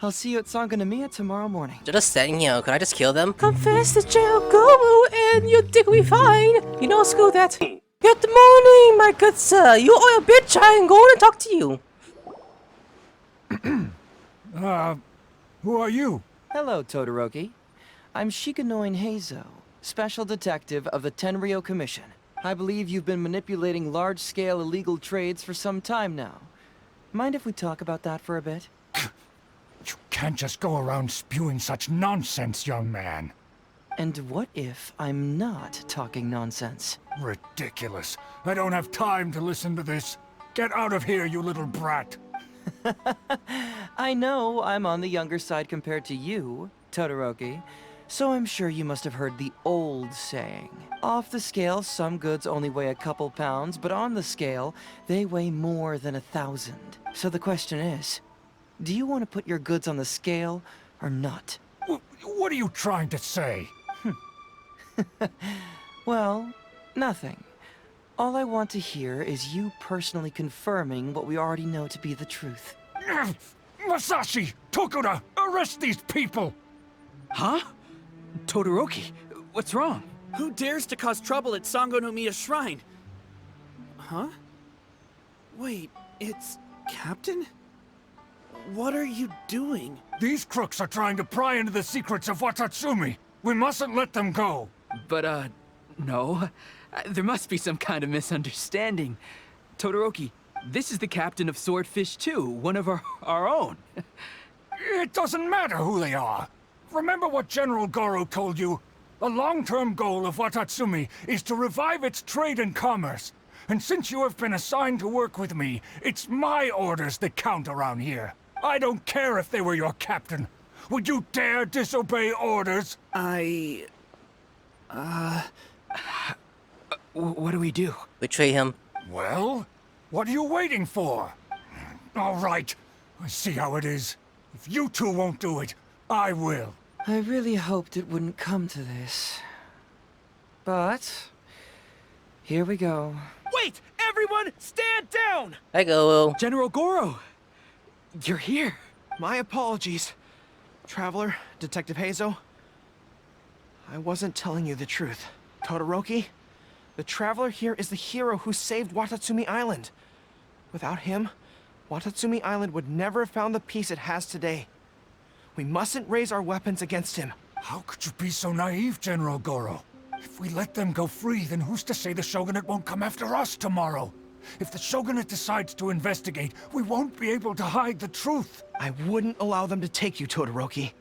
I'll see you at Sangonomiya tomorrow morning. They're just standing here. Could I just kill them? Confess to General Gorou and your dick will be fine. You know, screw that. Good morning, my good sir. You owe a bitch. I'm going to talk to you. Who are you? Hello, Todoroki. I'm Shikanoin Heizou, Special Detective of the Tenryou Commission. I believe you've been manipulating large-scale illegal trades for some time now. Mind if we talk about that for a bit? You can't just go around spewing such nonsense, young man. And what if I'm not talking nonsense? Ridiculous. I don't have time to listen to this. Get out of here, you little brat. I know I'm on the younger side compared to you, Todoroki, so I'm sure you must have heard the old saying. Off the scale, some goods only weigh a couple pounds, but on the scale, they weigh more than 1,000. So the question is, do you want to put your goods on the scale or not? What are you trying to say? Well, nothing. All I want to hear is you personally confirming what we already know to be the truth. Masashi! Tokuda! Arrest these people! Huh? Todoroki, what's wrong? Who dares to cause trouble at Sangonomiya Shrine? Huh? Wait, it's Captain? What are you doing? These crooks are trying to pry into the secrets of Watatsumi. We mustn't let them go. But, no. There must be some kind of misunderstanding. Todoroki, this is the captain of Swordfish 2, one of our own. It doesn't matter who they are. Remember what General Gorou told you? A long-term goal of Watatsumi is to revive its trade and commerce. And since you have been assigned to work with me, it's my orders that count around here. I don't care if they were your captain. Would you dare disobey orders? What do we do? Betray him. Well, what are you waiting for? All right, I see how it is. If you two won't do it, I will. I really hoped it wouldn't come to this. But here we go. Wait! Everyone, stand down! There you go. General Gorou! You're here. My apologies, Traveler, Detective Heizou. I wasn't telling you the truth. Todoroki, the Traveler here is the hero who saved Watatsumi Island. Without him, Watatsumi Island would never have found the peace it has today. We mustn't raise our weapons against him. How could you be so naive, General Gorou? If we let them go free, then who's to say the Shogunate won't come after us tomorrow? If the Shogunate decides to investigate, we won't be able to hide the truth. I wouldn't allow them to take you, Todoroki.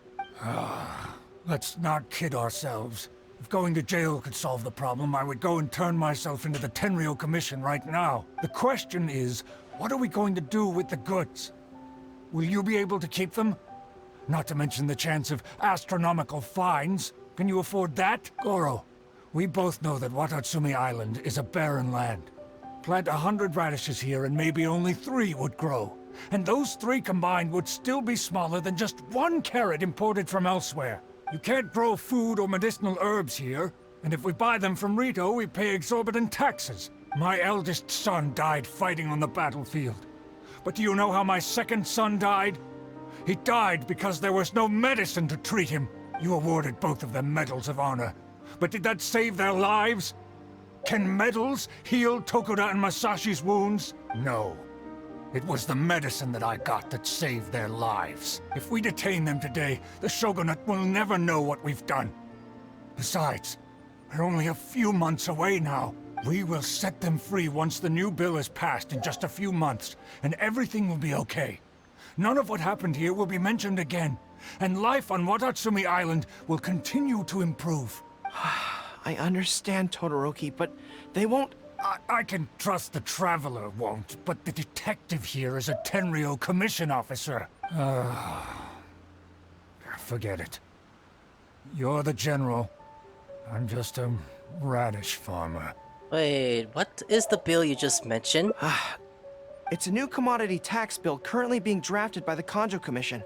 Let's not kid ourselves. If going to jail could solve the problem, I would go and turn myself into the Tenryou Commission right now. The question is, what are we going to do with the goods? Will you be able to keep them? Not to mention the chance of astronomical fines. Can you afford that? Gorou, we both know that Watatsumi Island is a barren land. Plant 100 radishes here and maybe only 3 would grow. And those 3 combined would still be smaller than just 1 carrot imported from elsewhere. You can't grow food or medicinal herbs here, and if we buy them from Rito, we pay exorbitant taxes. My eldest son died fighting on the battlefield. But do you know how my second son died? He died because there was no medicine to treat him. You awarded both of them medals of honor. But did that save their lives? Can medals heal Tokuda and Masashi's wounds? No. It was the medicine that I got that saved their lives. If we detain them today, the Shogunate will never know what we've done. Besides, we're only a few months away now. We will set them free once the new bill is passed in just a few months, and everything will be okay. None of what happened here will be mentioned again, and life on Watatsumi Island will continue to improve. I understand, Todoroki, but they won't... I can trust the Traveler won't, but the detective here is a Tenryo commission officer. Forget it. You're the general. I'm just a radish farmer. Wait, what is the bill you just mentioned? It's a new commodity tax bill currently being drafted by the Kanjo Commission.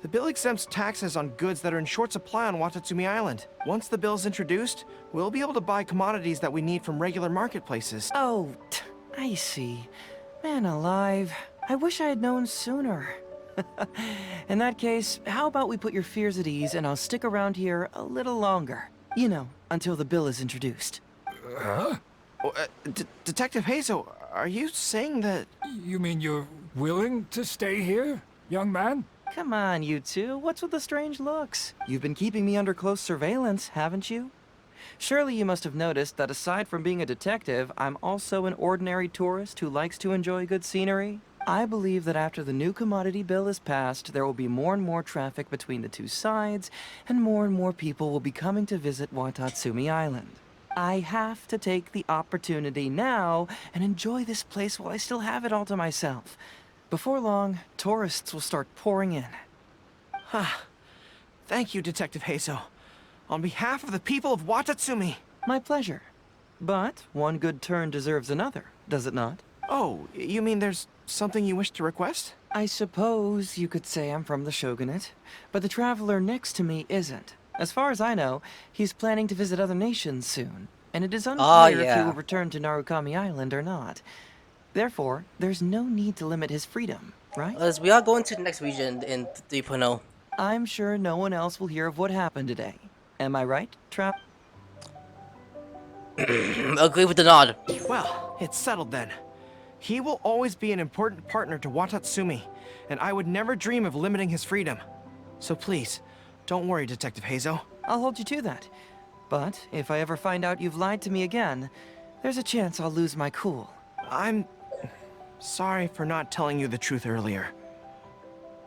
The bill exempts taxes on goods that are in short supply on Watatsumi Island. Once the bill's introduced, we'll be able to buy commodities that we need from regular marketplaces. Oh, I see. Man alive. I wish I had known sooner. In that case, how about we put your fears at ease and I'll stick around here a little longer. You know, until the bill is introduced. Huh? Detective Heizou, are you saying that... You mean you're willing to stay here, young man? Come on, you two. What's with the strange looks? You've been keeping me under close surveillance, haven't you? Surely you must have noticed that aside from being a detective, I'm also an ordinary tourist who likes to enjoy good scenery. I believe that after the new commodity bill is passed, there will be more and more traffic between the two sides, and more people will be coming to visit Watatsumi Island. I have to take the opportunity now and enjoy this place while I still have it all to myself. Before long, tourists will start pouring in. Thank you, Detective Heizou. On behalf of the people of Watatsumi. My pleasure. But one good turn deserves another, does it not? Oh, you mean there's something you wish to request? I suppose you could say I'm from the Shogunate, but the traveler next to me isn't. As far as I know, he's planning to visit other nations soon, and it is unclear if he will return to Narukami Island or not. Therefore, there's no need to limit his freedom, right? As we are going to the next region in 3.0. I'm sure no one else will hear of what happened today. Am I right, Trap? Agree with the nod. Well, it's settled then. He will always be an important partner to Watatsumi, and I would never dream of limiting his freedom. So please, don't worry, Detective Heizou. I'll hold you to that. But if I ever find out you've lied to me again, there's a chance I'll lose my cool. I'm sorry for not telling you the truth earlier.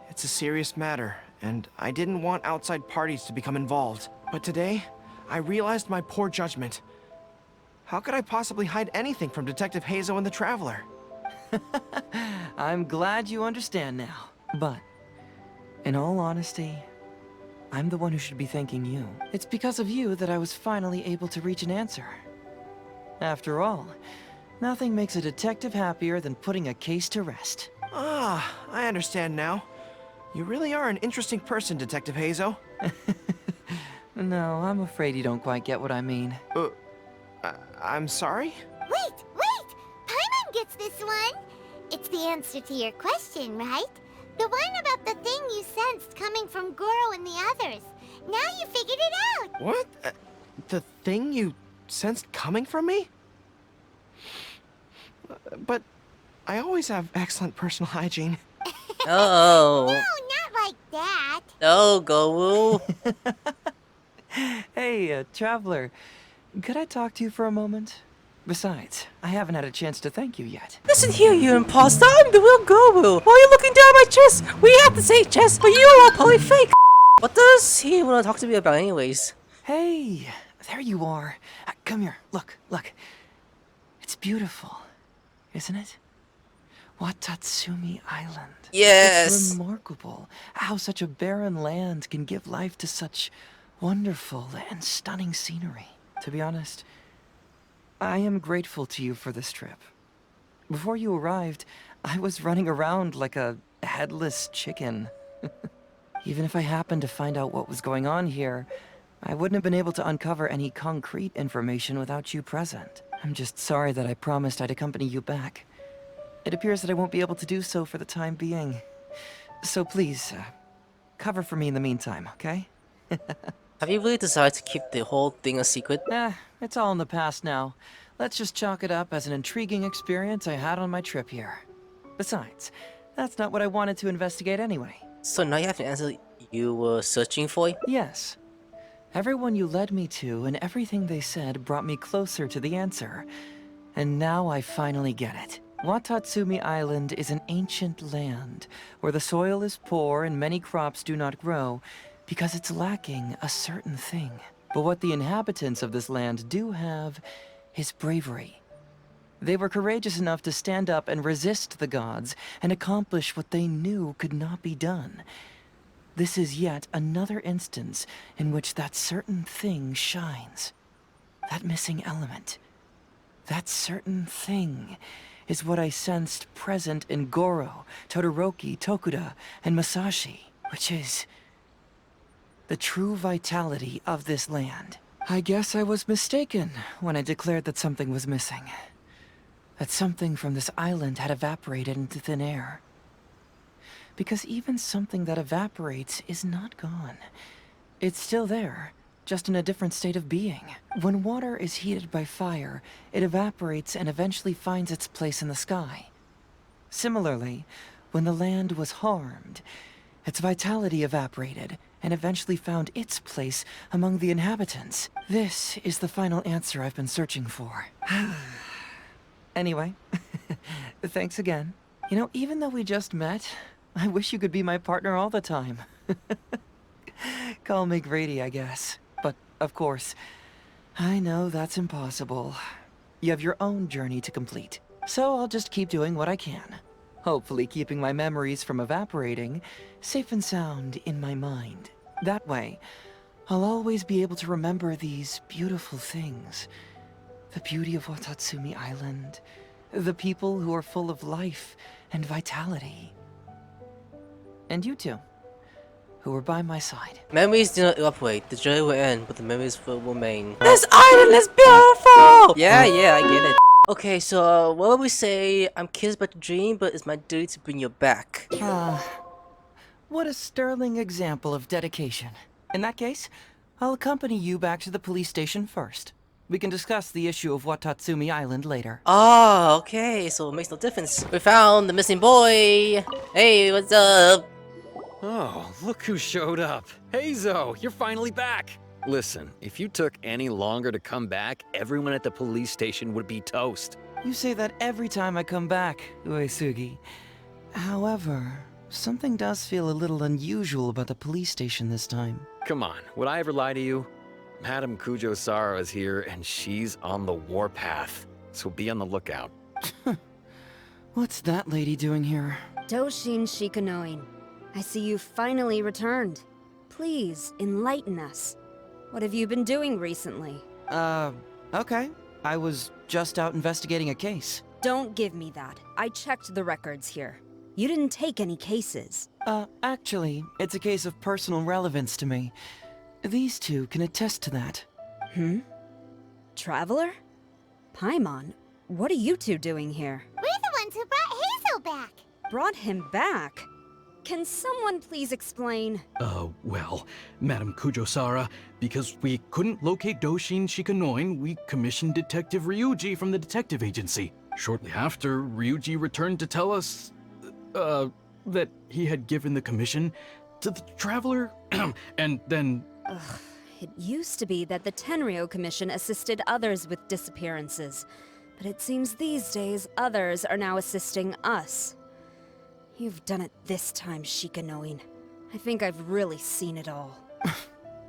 It's a serious matter, and I didn't want outside parties to become involved. But today, I realized my poor judgment. How could I possibly hide anything from Detective Heizou and the Traveler? I'm glad you understand now. But, in all honesty, I'm the one who should be thanking you. It's because of you that I was finally able to reach an answer. After all, nothing makes a detective happier than putting a case to rest. Ah, I understand now. You really are an interesting person, Detective Heizou. No, I'm afraid you don't quite get what I mean. I'm sorry? Wait! Paimon gets this one! It's the answer to your question, right? The one about the thing you sensed coming from Gorou and the others. Now you figured it out! What? The thing you sensed coming from me? But I always have excellent personal hygiene. Oh. No, not like that. No, Gorou. Hey, Traveler, could I talk to you for a moment? Besides, I haven't had a chance to thank you yet. Listen here, you imposter. I'm the real Gorou. Why are you looking down my chest? We have the same chest, but you are probably fake. What does he want to talk to me about anyways? Hey, there you are. Come here, look. It's beautiful, isn't it? Watatsumi Island. Yes. It's remarkable how such a barren land can give life to such wonderful and stunning scenery. To be honest, I am grateful to you for this trip. Before you arrived, I was running around like a headless chicken. Even if I happened to find out what was going on here, I wouldn't have been able to uncover any concrete information without you present. I'm just sorry that I promised I'd accompany you back. It appears that I won't be able to do so for the time being. So please, cover for me in the meantime, okay? Have you really decided to keep the whole thing a secret? It's all in the past now. Let's just chalk it up as an intriguing experience I had on my trip here. Besides, that's not what I wanted to investigate anyway. So now you have the answer you were searching for? Yes. Everyone you led me to and everything they said brought me closer to the answer. And now I finally get it. Watatsumi Island is an ancient land where the soil is poor and many crops do not grow because it's lacking a certain thing. But what the inhabitants of this land do have is bravery. They were courageous enough to stand up and resist the gods and accomplish what they knew could not be done. This is yet another instance in which that certain thing shines. That missing element. That certain thing is what I sensed present in Gorou, Todoroki, Tokuda, and Masashi, which is the true vitality of this land. I guess I was mistaken when I declared that something was missing. That something from this island had evaporated into thin air. Because even something that evaporates is not gone. It's still there, just in a different state of being. When water is heated by fire, it evaporates and eventually finds its place in the sky. Similarly, when the land was harmed, its vitality evaporated and eventually found its place among the inhabitants. This is the final answer I've been searching for. Anyway, thanks again. You know, even though we just met, I wish you could be my partner all the time. Call me Grady, I guess. But, of course, I know that's impossible. You have your own journey to complete. So I'll just keep doing what I can. Hopefully keeping my memories from evaporating safe and sound in my mind. That way, I'll always be able to remember these beautiful things. The beauty of Watatsumi Island. The people who are full of life and vitality. And you two, who were by my side. Memories do not evaporate. The journey will end, but the memories will remain. This island is beautiful! Yeah, I get it. Okay, so what would we say? I'm curious about the dream, but it's my duty to bring you back. What a sterling example of dedication. In that case, I'll accompany you back to the police station first. We can discuss the issue of Watatsumi Island later. Oh, okay, so it makes no difference. We found the missing boy! Hey, what's up? Oh, look who showed up. Heizou, you're finally back. Listen, if you took any longer to come back, everyone at the police station would be toast. You say that every time I come back, Uesugi. However, something does feel a little unusual about the police station this time. Come on, would I ever lie to you? Madam Kujo Sara is here, and she's on the warpath, so be on the lookout. What's that lady doing here? Doshin Shikanoin, I see you finally returned. Please, enlighten us. What have you been doing recently? Okay. I was just out investigating a case. Don't give me that. I checked the records here. You didn't take any cases. Actually, it's a case of personal relevance to me. These two can attest to that. Traveler? Paimon, what are you two doing here? We're the ones who brought Heizou back. Brought him back? Can someone please explain? Well, Madam Kujo-Sara, because we couldn't locate Doshin Shikanoin, we commissioned Detective Ryuji from the detective agency. Shortly after, Ryuji returned to tell us, that he had given the commission to the Traveler, and then... It used to be that the Tenryo Commission assisted others with disappearances, but it seems these days others are now assisting us. You've done it this time, Shikanoin. I think I've really seen it all.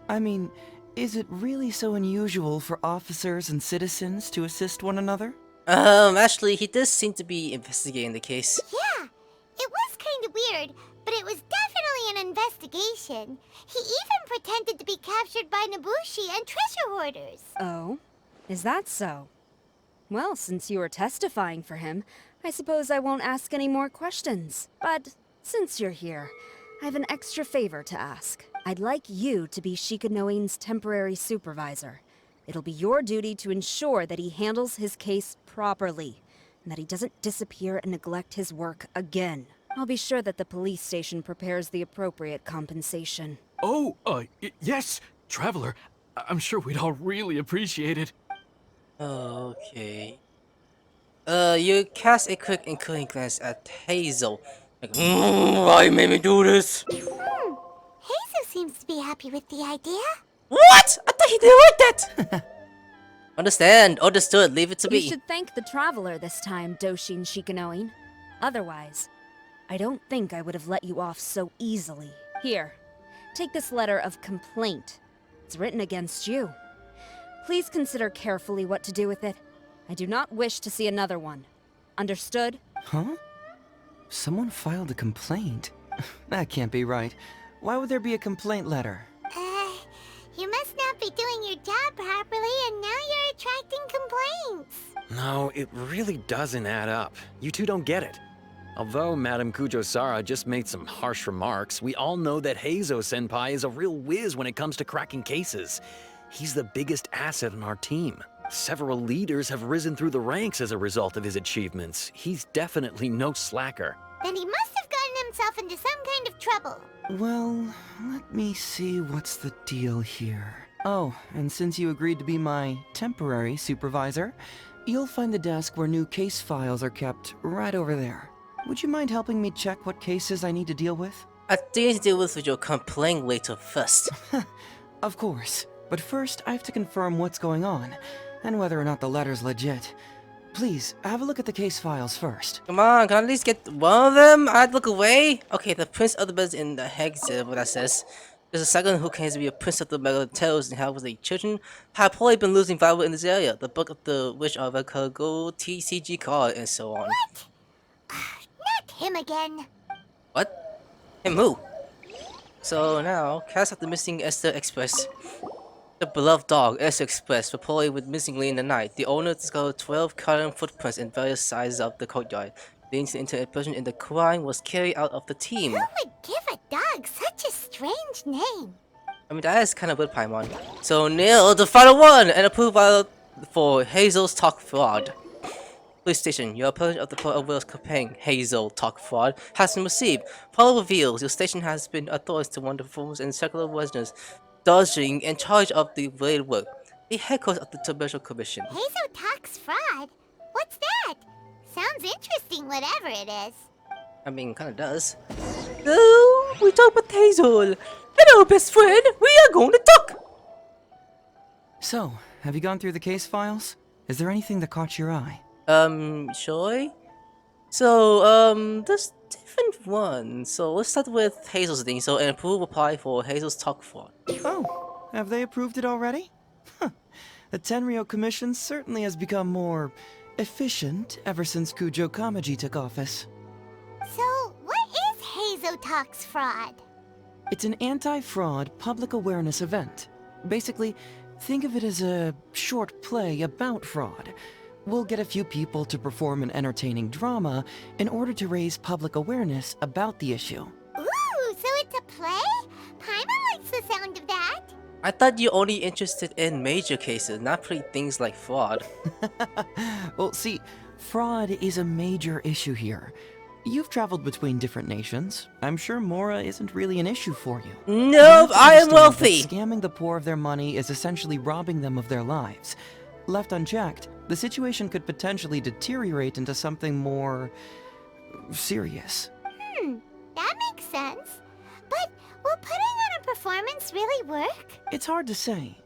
I mean, is it really so unusual for officers and citizens to assist one another? Actually, he does seem to be investigating the case. Yeah, it was kind of weird, but it was definitely an investigation. He even pretended to be captured by Nobushi and treasure hoarders. Oh? Is that so? Well, since you are testifying for him, I suppose I won't ask any more questions. But since you're here, I have an extra favor to ask. I'd like you to be Shikanoin's temporary supervisor. It'll be your duty to ensure that he handles his case properly, and that he doesn't disappear and neglect his work again. I'll be sure that the police station prepares the appropriate compensation. Oh, yes, Traveler. I'm sure we'd all really appreciate it. Okay. You cast a quick including glance at Heizou. Like, why you made me do this? Heizou seems to be happy with the idea. What? I thought he didn't like that! Understood, leave it to You me. should thank the Traveler this time, Doshin Shikanoin. Otherwise, I don't think I would have let you off so easily. Here, take this letter of complaint. It's written against you. Please consider carefully what to do with it. I do not wish to see another one. Understood? Huh? Someone filed a complaint? That can't be right. Why would there be a complaint letter? You must not be doing your job properly, and now you're attracting complaints. No, it really doesn't add up. You two don't get it. Although Madame Kujo-Sara just made some harsh remarks, we all know that Heizou-senpai is a real whiz when it comes to cracking cases. He's the biggest asset on our team. Several leaders have risen through the ranks as a result of his achievements. He's definitely no slacker. Then he must have gotten himself into some kind of trouble. Well, let me see what's the deal here. Oh, and since you agreed to be my temporary supervisor, you'll find the desk where new case files are kept right over there. Would you mind helping me check what cases I need to deal with? I think you need to deal with your complaint later first. Of course. But first, I have to confirm what's going on, and whether or not the letter's legit. Please, have a look at the case files first. Come on, can I at least get one of them? I'd look away. Okay, the Prince of the Birds in the Heizou, what that says. There's a second who claims to be a prince of the Mega Tales and have the children have probably been losing value in this area. The book of the Witch of a Gold TCG card and so on. What? Not him again. What? Him who? So now, cast out the missing Esther Express. The beloved dog, Esther Express, reported with missingly in the night. The owner discovered 12 cotton footprints in various sizes of the courtyard. Leading to interpretation in the crime was carried out of the team. Who would give a dog such a strange name? I mean, that is kind of weird, Paimon. So, Neil, the final one, and approval for Heizou's talk fraud. Police station, your opponent of the Port of Wales campaign, Heizou talk fraud, has been received. Follow reveals your station has been authorized to one of the forms and secular residents dodging in charge of the related work. The headquarters of the Commercial Commission. Heizou talks fraud? What's that? Sounds interesting, whatever it is. I mean, kinda does. Oh, we talk about Heizou. Hello, best friend. We are going to talk. So, have you gone through the case files? Is there anything that caught your eye? Sure. So, there's different ones. So let's start with Heizou's thing. So, an approval apply for Heizou's talk fraud. Oh, have they approved it already? Huh. The Tenryou Commission certainly has become more efficient ever since Kujo Kamaji took office. So, what is Heizou talks fraud? It's an anti-fraud public awareness event. Basically, think of it as a short play about fraud. We'll get a few people to perform an entertaining drama in order to raise public awareness about the issue. Ooh, so it's a play? Paimon likes the sound of that. I thought you only interested in major cases, not pretty things like fraud. Well, see, fraud is a major issue here. You've traveled between different nations. I'm sure Mora isn't really an issue for you. No, I am wealthy! Scamming the poor of their money is essentially robbing them of their lives. Left unchecked, the situation could potentially deteriorate into something more serious. That makes sense. But will putting on a performance really work? It's hard to say.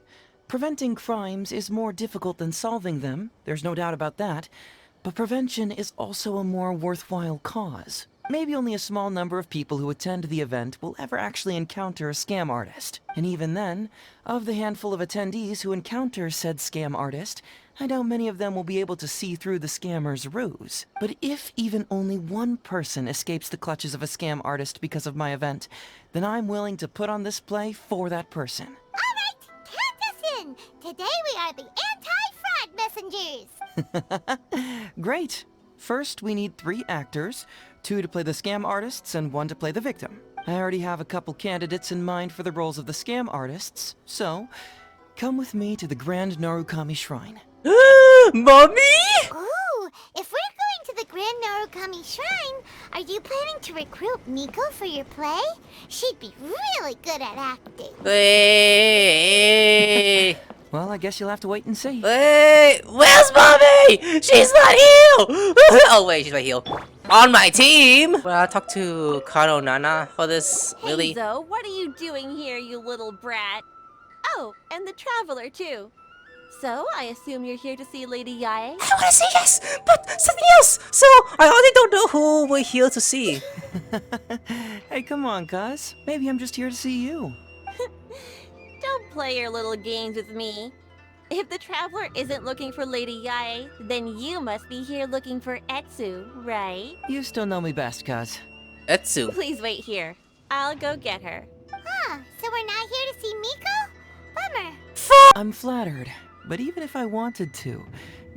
Preventing crimes is more difficult than solving them, there's no doubt about that. But prevention is also a more worthwhile cause. Maybe only a small number of people who attend the event will ever actually encounter a scam artist. And even then, of the handful of attendees who encounter said scam artist, I doubt many of them will be able to see through the scammer's ruse. But if even only one person escapes the clutches of a scam artist because of my event, then I'm willing to put on this play for that person. All right, count us in. Today we are the anti-fraud Avengers! Great. First, we need 3 actors, 2 to play the scam artists and 1 to play the victim. I already have a couple candidates in mind for the roles of the scam artists, so come with me to the Grand Narukami Shrine. Mommy? Ooh, if we're going to the Grand Narukami Shrine, are you planning to recruit Miko for your play? She'd be really good at acting. Wait. Well, I guess you'll have to wait and see. Wait, where's Mommy? She's not here! Oh wait, she's right here. On my team! Well, I'll talk to Karo Nana for this, really. Heizou, what are you doing here, you little brat? Oh, and the Traveler, too. So, I assume you're here to see Lady Yae? I want to say yes, but something else! So, I already don't know who we're here to see. Hey, come on, cuz. Maybe I'm just here to see you. Don't play your little games with me. If the Traveler isn't looking for Lady Yae, then you must be here looking for Etsu, right? You still know me best, cuz. Etsu. Please wait here. I'll go get her. Huh, so we're not here to see Miko? Bummer. I'm flattered, but even if I wanted to,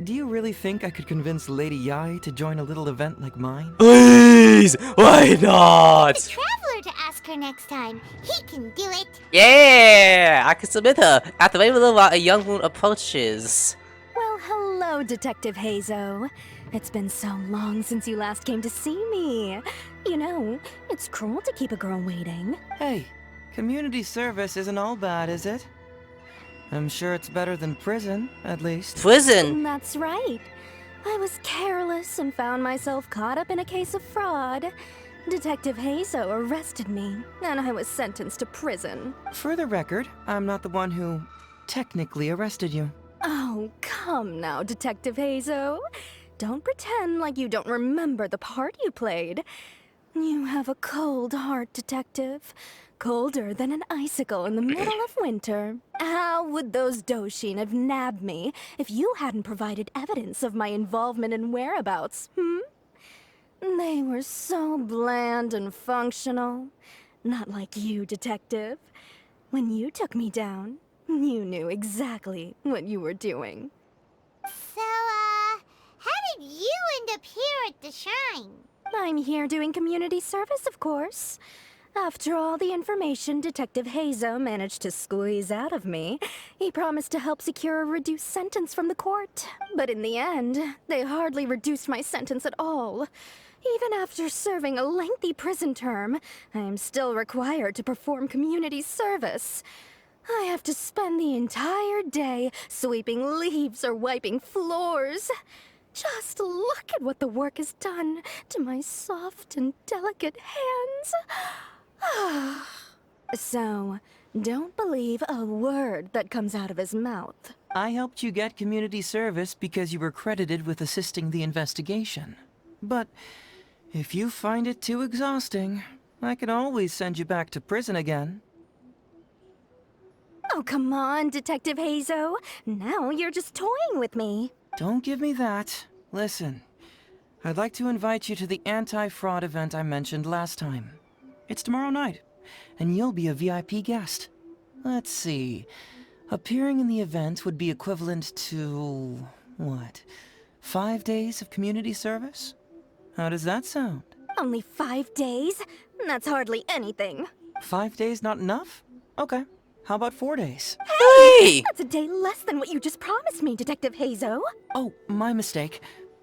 do you really think I could convince Lady Yae to join a little event like mine? Please! Why not? The Traveler to ask her next time. He can do it. Yeah! I can submit her after waiting a little while a young moon approaches. Well, hello, Detective Heizou. It's been so long since you last came to see me. You know, it's cruel to keep a girl waiting. Hey, community service isn't all bad, is it? I'm sure it's better than prison, at least. Prison? That's right. I was careless and found myself caught up in a case of fraud. Detective Heizou arrested me, and I was sentenced to prison. For the record, I'm not the one who technically arrested you. Oh, come now, Detective Heizou. Don't pretend like you don't remember the part you played. You have a cold heart, Detective. Colder than an icicle in the middle of winter. How would those Doshin have nabbed me if you hadn't provided evidence of my involvement and whereabouts, They were so bland and functional. Not like you, Detective. When you took me down, you knew exactly what you were doing. So, how did you end up here at the shrine? I'm here doing community service, of course. After all the information Detective Heizou managed to squeeze out of me, he promised to help secure a reduced sentence from the court. But in the end, they hardly reduced my sentence at all. Even after serving a lengthy prison term, I am still required to perform community service. I have to spend the entire day sweeping leaves or wiping floors. Just look at what the work has done to my soft and delicate hands. So, don't believe a word that comes out of his mouth. I helped you get community service because you were credited with assisting the investigation. But if you find it too exhausting, I can always send you back to prison again. Oh, come on, Detective Heizou. Now you're just toying with me. Don't give me that. Listen, I'd like to invite you to the anti-fraud event I mentioned last time. It's tomorrow night, and you'll be a VIP guest. Let's see. Appearing in the event would be equivalent to... what? 5 days of community service? How does that sound? Only 5 days? That's hardly anything. 5 days not enough? Okay. How about 4 days? Hey! That's a day less than what you just promised me, Detective Heizou. Oh, my mistake.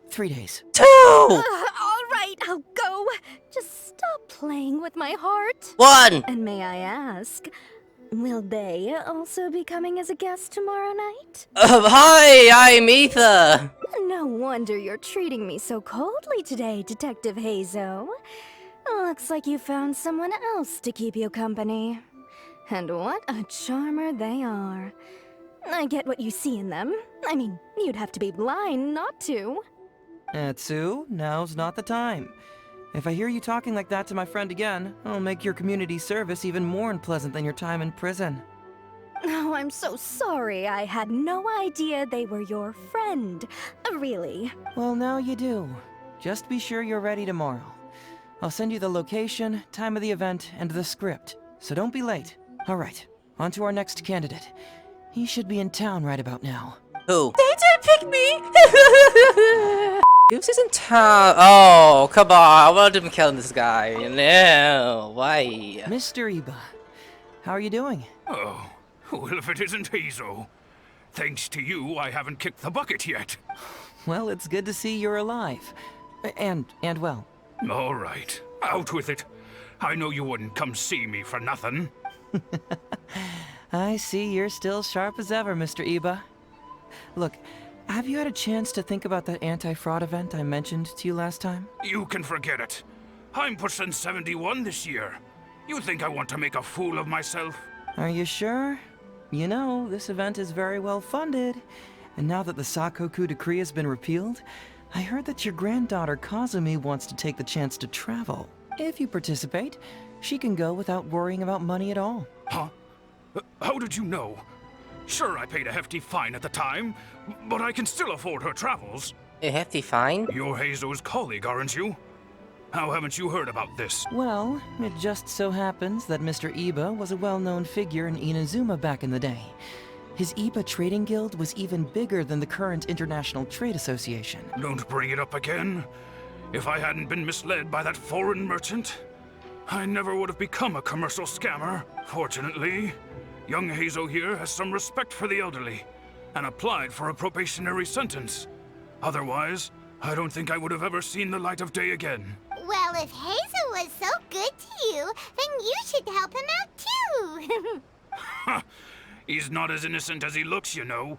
3 days. 2! All right, I'll go. Just stop playing with my heart. 1! And may I ask, will they also be coming as a guest tomorrow night? Hi, I'm Ether. No wonder you're treating me so coldly today, Detective Heizou. Looks like you found someone else to keep you company. And what a charmer they are. I get what you see in them. I mean, you'd have to be blind not to. Etsu, now's not the time. If I hear you talking like that to my friend again, I'll make your community service even more unpleasant than your time in prison. Oh, I'm so sorry. I had no idea they were your friend. Really. Well, now you do. Just be sure you're ready tomorrow. I'll send you the location, time of the event, and the script, so don't be late. Alright, on to our next candidate. He should be in town right about now. Who? They didn't pick me? Who's this in town? Oh, come on. I wanted him killing this guy. No, why? Mr. Iba, how are you doing? Oh, well, if it isn't Heizou. Thanks to you, I haven't kicked the bucket yet. Well, it's good to see you're alive. And well. All right, out with it. I know you wouldn't come see me for nothing. I see you're still sharp as ever, Mr. Iba. Look, have you had a chance to think about that anti-fraud event I mentioned to you last time? You can forget it. I'm pushing 71 this year. You think I want to make a fool of myself? Are you sure? You know, this event is very well funded. And now that the Sakoku decree has been repealed, I heard that your granddaughter Kazumi wants to take the chance to travel. If you participate, she can go without worrying about money at all. Huh? How did you know? Sure, I paid a hefty fine at the time, but I can still afford her travels. A hefty fine? You're Heizou's colleague, aren't you? How haven't you heard about this? Well, it just so happens that Mr. Iba was a well-known figure in Inazuma back in the day. His Iba Trading Guild was even bigger than the current International Trade Association. Don't bring it up again. If I hadn't been misled by that foreign merchant, I never would have become a commercial scammer. Fortunately, young Heizou here has some respect for the elderly, and applied for a probationary sentence. Otherwise, I don't think I would have ever seen the light of day again. Well, if Heizou was so good to you, then you should help him out too. He's not as innocent as he looks, you know.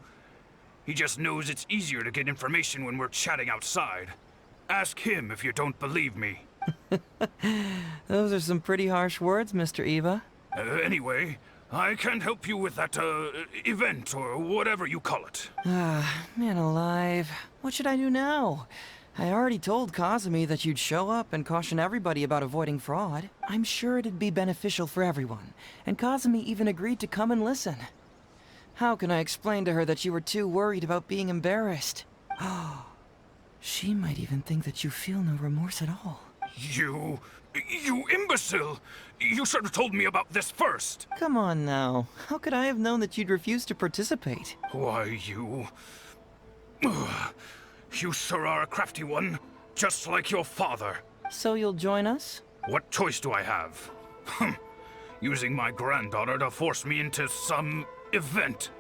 He just knows it's easier to get information when we're chatting outside. Ask him if you don't believe me. Those are some pretty harsh words, Mr. Iba. Anyway, I can't help you with that, event, or whatever you call it. Ah, man alive. What should I do now? I already told Kazumi that you'd show up and caution everybody about avoiding fraud. I'm sure it'd be beneficial for everyone, and Kazumi even agreed to come and listen. How can I explain to her that you were too worried about being embarrassed? Oh, she might even think that you feel no remorse at all. You imbecile! You should have told me about this first! Come on now. How could I have known that you'd refuse to participate? Why, you... You sure are a crafty one, just like your father. So you'll join us? What choice do I have? Using my granddaughter to force me into some event.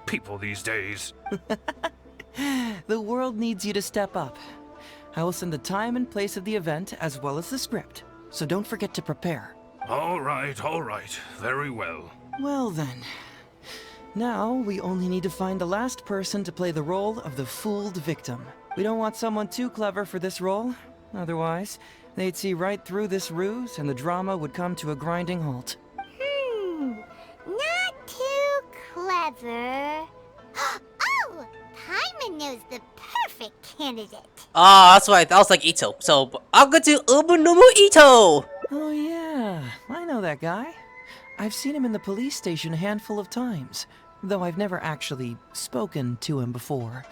People these days. The world needs you to step up. I will send the time and place of the event as well as the script, so don't forget to prepare. All right, very well. Well then. Now, we only need to find the last person to play the role of the fooled victim. We don't want someone too clever for this role. Otherwise, they'd see right through this ruse and the drama would come to a grinding halt. Not too clever. Oh! Paimon knows the perfect candidate. Ah, that's right. That was like Itto. So, I'll go to Ubunumu Itto! Oh yeah, I know that guy. I've seen him in the police station a handful of times, though I've never actually spoken to him before.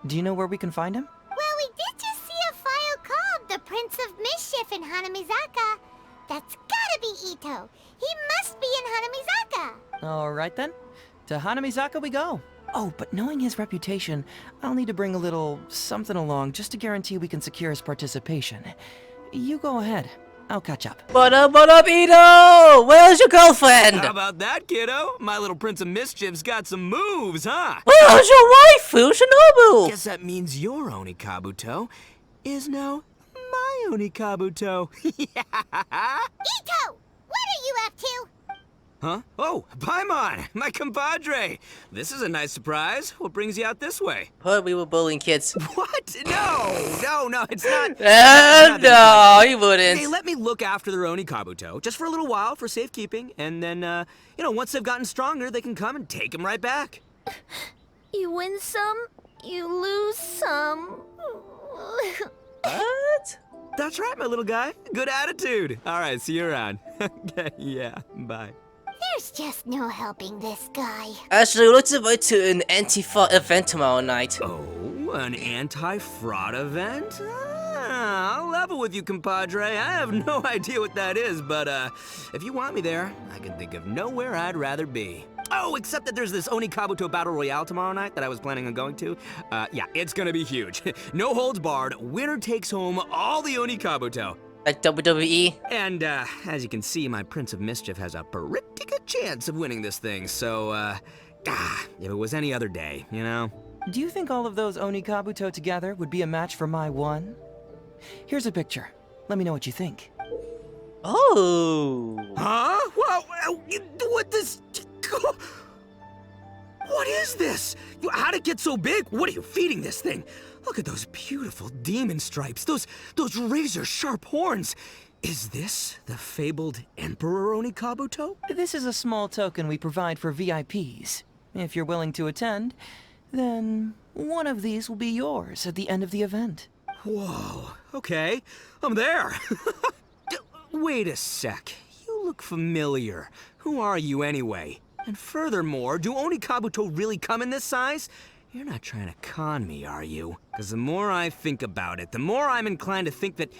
Do you know where we can find him? Well, we did just see a file called The Prince of Mischief in Hanamizaka. That's gotta be Itto. He must be in Hanamizaka. Alright then. To Hanamizaka we go. Oh, but knowing his reputation, I'll need to bring a little something along just to guarantee we can secure his participation. You go ahead. I'll catch up. What up, Itto? Where's your girlfriend? How about that, kiddo? My little Prince of Mischief's got some moves, huh? Where's your waifu, Shinobee? Guess that means your Onikabuto is now my Onikabuto. Itto! What are you up to? Huh? Oh, Paimon, my compadre. This is a nice surprise. What brings you out this way? But we were bullying kids. What? No, it's not. No, he wouldn't. Hey, let me look after their Onikabuto, just for a little while for safekeeping, and then, once they've gotten stronger, they can come and take them right back. You win some, you lose some. What? That's right, my little guy. Good attitude. All right, see you around. Okay, yeah, bye. There's just no helping this guy. Actually, let's invite to an anti-fraud event tomorrow night. Oh, an anti-fraud event? I'll level with you, compadre. I have no idea what that is, but if you want me there, I can think of nowhere I'd rather be. Oh, except that there's this Oni Kabuto Battle Royale tomorrow night that I was planning on going to. Yeah, it's gonna be huge. No holds barred, winner takes home all the Oni Kabuto. Like WWE? And, as you can see, my Prince of Mischief has a pretty good chance of winning this thing, so, if it was any other day, you know? Do you think all of those Oni Kabuto together would be a match for my one? Here's a picture. Let me know what you think. Oh. Huh? What this? What is this? How'd it get so big? What are you feeding this thing? Look at those beautiful demon stripes, those razor-sharp horns. Is this the fabled Emperor Oni Kabuto? This is a small token we provide for VIPs. If you're willing to attend, then one of these will be yours at the end of the event. Whoa, okay, I'm there. Wait a sec, you look familiar. Who are you anyway? And furthermore, do Oni Kabuto really come in this size? You're not trying to con me, are you? Because the more I think about it, the more I'm inclined to think that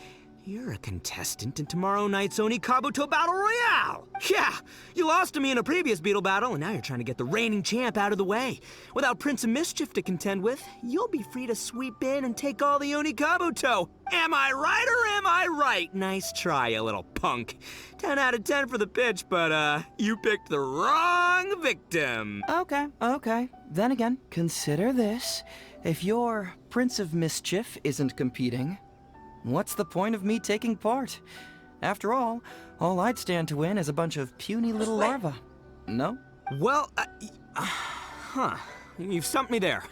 you're a contestant in tomorrow night's Oni Kabuto Battle Royale! Yeah, you lost to me in a previous Beetle battle, and now you're trying to get the reigning champ out of the way. Without Prince of Mischief to contend with, you'll be free to sweep in and take all the Oni Kabuto. Am I right or am I right? Nice try, you little punk. 10 out of 10 for the pitch, but, you picked the wrong victim. Okay. Then again, consider this. If your Prince of Mischief isn't competing, what's the point of me taking part? After all I'd stand to win is a bunch of puny little larvae. No? Well, you've stumped me there.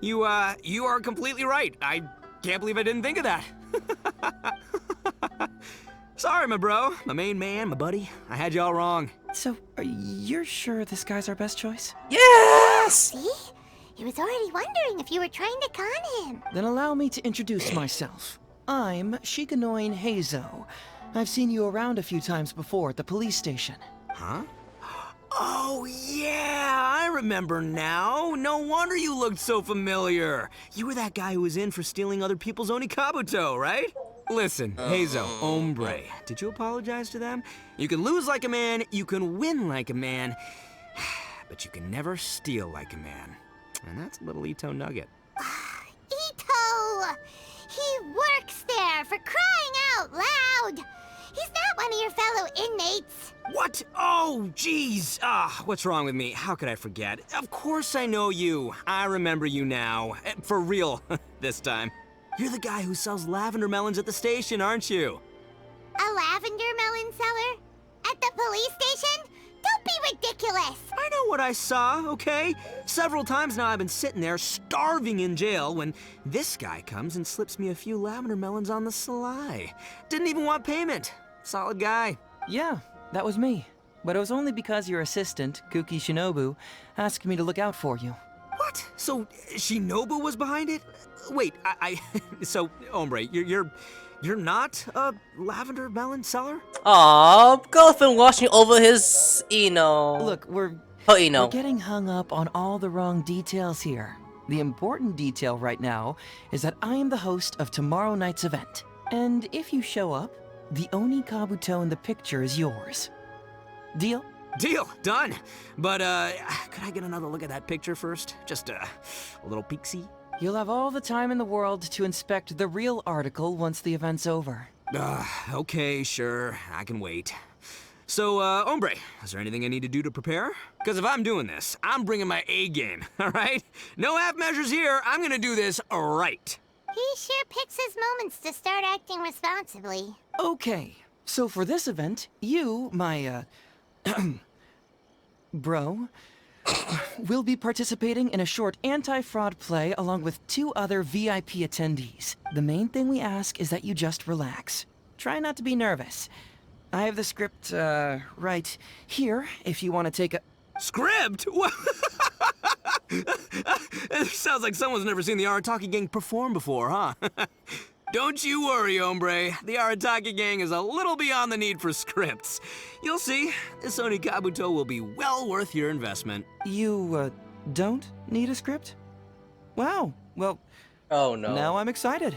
You are completely right. I can't believe I didn't think of that. Sorry, my bro, my main man, my buddy. I had you all wrong. So, you're sure this guy's our best choice? Yes! See? He was already wondering if you were trying to con him. Then allow me to introduce myself. I'm Shikanoin Heizou. I've seen you around a few times before at the police station. Huh? Oh, yeah, I remember now. No wonder you looked so familiar. You were that guy who was in for stealing other people's Oni Kabuto, right? Listen, Heizou, hombre, did you apologize to them? You can lose like a man, you can win like a man, but you can never steal like a man. And that's a little Itto nugget. Itto! He works there, for crying out loud! He's not one of your fellow inmates. What? Oh, jeez. What's wrong with me? How could I forget? Of course I know you. I remember you now. For real, this time. You're the guy who sells lavender melons at the station, aren't you? A lavender melon seller? At the police station? Don't be ridiculous! I know what I saw, okay? Several times now I've been sitting there starving in jail when this guy comes and slips me a few lavender melons on the sly. Didn't even want payment. Solid guy. Yeah, that was me. But it was only because your assistant, Kuki Shinobee, asked me to look out for you. What? So Shinobee was behind it? Wait, so, hombre, you're not a lavender melon seller? Aw, girlfriend watching over his Eno. Look, we're getting hung up on all the wrong details here. The important detail right now is that I am the host of tomorrow night's event. And if you show up, the Oni Kabuto in the picture is yours. Deal? Deal, done. But, could I get another look at that picture first? Just a little peek-see? You'll have all the time in the world to inspect the real article once the event's over. Okay, sure. I can wait. So, hombre, is there anything I need to do to prepare? Because if I'm doing this, I'm bringing my A game, all right? No half measures here. I'm gonna do this right. He sure picks his moments to start acting responsibly. Okay, so for this event, you, my, bro, will be participating in a short anti-fraud play along with 2 other VIP attendees. The main thing we ask is that you just relax. Try not to be nervous. I have the script, right here, if you want to take a... Script? It sounds like someone's never seen the Arataki gang perform before, huh? Don't you worry, hombre. The Arataki gang is a little beyond the need for scripts. You'll see, this Oni Kabuto will be well worth your investment. You, don't need a script? Wow, well... Oh no. Now I'm excited.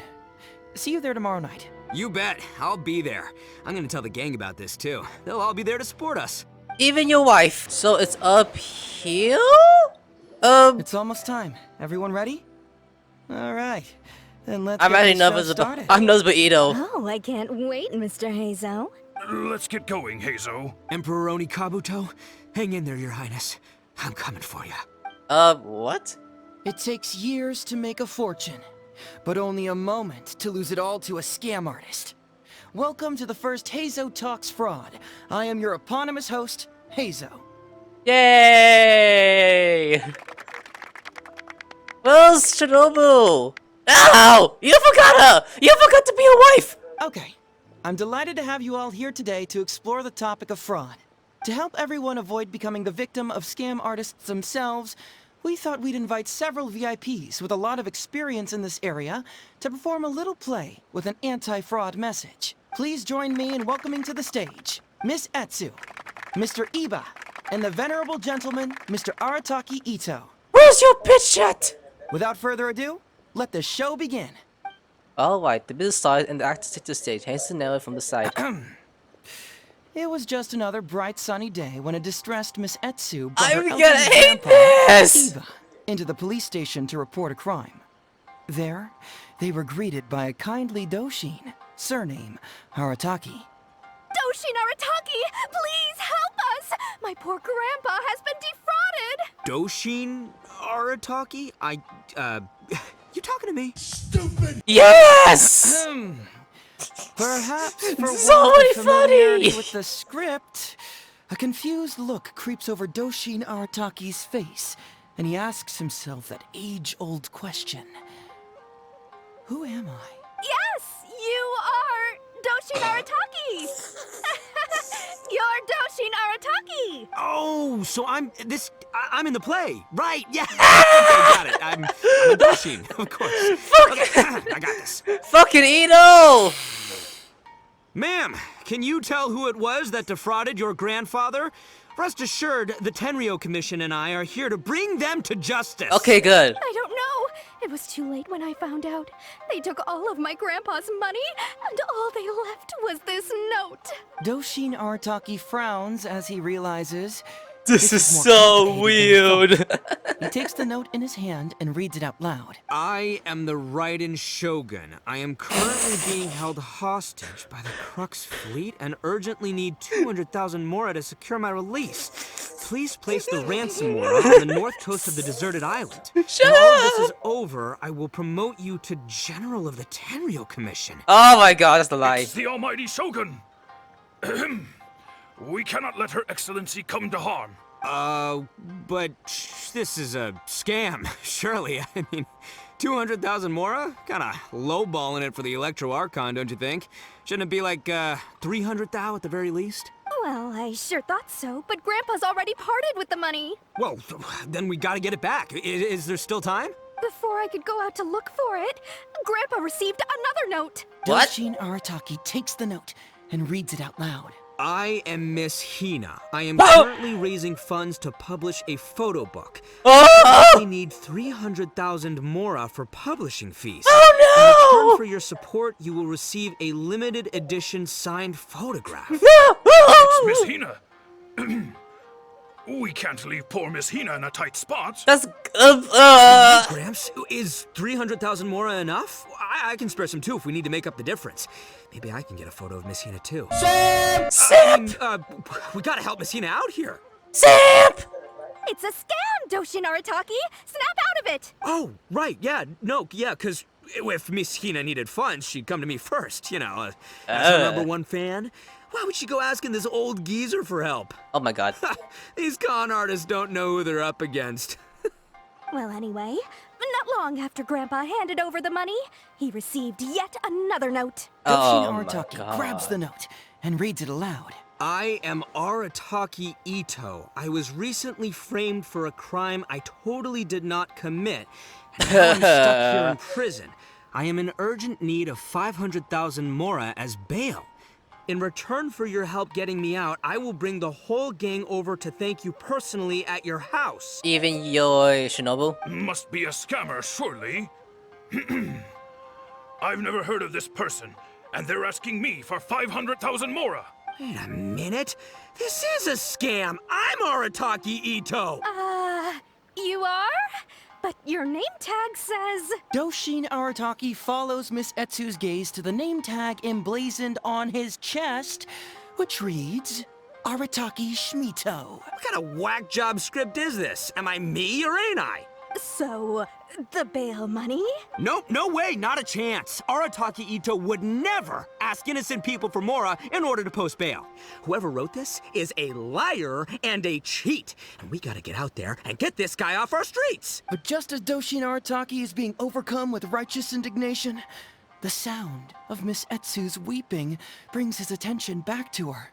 See you there tomorrow night. You bet. I'll be there. I'm gonna tell the gang about this, too. They'll all be there to support us. even your wife. So it's uphill? It's almost time. Everyone ready? Alright. Then let's I'm get actually this show nervous about started. I'm nervous about Itto. Oh, I can't wait, Mr. Heizou. Let's get going, Heizou. Emperor Oni Kabuto, hang in there, Your Highness. I'm coming for you. What? It takes years to make a fortune, but only a moment to lose it all to a scam artist. Welcome to the first Heizou Talks Fraud. I am your eponymous host, Heizou. Yay! Where's Shinobee? No! You forgot her! You forgot to be a wife! Okay, I'm delighted to have you all here today to explore the topic of fraud. To help everyone avoid becoming the victim of scam artists themselves, we thought we'd invite several VIPs with a lot of experience in this area to perform a little play with an anti-fraud message. Please join me in welcoming to the stage Miss Etsu, Mr. Iba, and the venerable gentleman, Mr. Arataki Itto. Where's your pitch yet? Without further ado, let the show begin. Alright, the business side and the actors take the stage. Hence the narrative from the side. It was just another bright sunny day when a distressed Miss Etsu brought I'm her gonna elderly hate grandpa, this! Iba, into the police station to report a crime. There, they were greeted by a kindly Doshin, surname Arataki. Doshin Arataki, please help us! My poor grandpa has been defrauded! Doshin Arataki? You talking to me? Stupid! Yes! Perhaps for So want of familiarity funny! with the script, a confused look creeps over Doshin Arataki's face, and he asks himself that age-old question. Who am I? Yes, you are Doshin Arataki! You're Doshin Arataki! Oh, so I'm in the play. Right, yeah. Okay, got it. I'm a Doshin, of course. I got this. Fucking Itto! Ma'am, can you tell who it was that defrauded your grandfather? Rest assured, the Tenryou Commission and I are here to bring them to justice. Okay, good. I don't know. It was too late when I found out. They took all of my grandpa's money, and all they left was this note. Doshin Arataki frowns as he realizes This is more so complicated than he weird. thought. He takes the note in his hand and reads it out loud. I am the Raiden Shogun. I am currently being held hostage by the Crux fleet and urgently need 200,000 mora to secure my release. Please place the ransom mora on the north coast of the deserted island. Shut when all of this up! is over, I will promote you to General of the Tenryou Commission. Oh my god, that's the lie. It's the almighty Shogun! We cannot let Her Excellency come to harm. But this is a scam, surely. I mean, 200,000 mora? Kinda lowballing it for the Electro Archon, don't you think? Shouldn't it be like, 300,000 at the very least? Well, I sure thought so, but Grandpa's already parted with the money. Well, then we gotta get it back. Is there still time? Before I could go out to look for it, Grandpa received another note. What? Doshin Arataki takes the note and reads it out loud. I am Miss Hina. I am currently raising funds to publish a photo book. We need 300,000 mora for publishing fees. Oh no! In return for your support, you will receive a limited edition signed photograph. It's Miss Hina. We can't leave poor Miss Hina in a tight spot. That's Gramps, is 300,000 mora enough? I can spare some too if we need to make up the difference. Maybe I can get a photo of Miss Hina too. Simp! We gotta help Miss Hina out here. Simp! It's a scam, Doshin Arataki! Snap out of it! Oh, right, yeah, no, yeah, because if Miss Hina needed funds, she'd come to me first, you know, as her number one fan. Why would she go asking this old geezer for help? Oh my god. These con artists don't know who they're up against. Well, anyway, not long after Grandpa handed over the money, he received yet another note. Doshin Oh my Arataki god. grabs the note and reads it aloud. I am Arataki Itto. I was recently framed for a crime I totally did not commit, and now I'm stuck here in prison. I am in urgent need of 500,000 mora as bail. In return for your help getting me out, I will bring the whole gang over to thank you personally at your house. Even your Shinobee? Must be a scammer, surely. I've never heard of this person, and they're asking me for 500,000 mora. Wait a minute. This is a scam. I'm Arataki Itto. You are? But your name tag says... Doshin Arataki follows Miss Etsu's gaze to the name tag emblazoned on his chest, which reads, Arataki Shmito. What kind of whack job script is this? Am I me or ain't I? So, the bail money? Nope, no way, not a chance. Arataki Itto would never ask innocent people for Mora in order to post bail. Whoever wrote this is a liar and a cheat. And we gotta get out there and get this guy off our streets. But just as Doshin Arataki is being overcome with righteous indignation, the sound of Miss Etsu's weeping brings his attention back to her.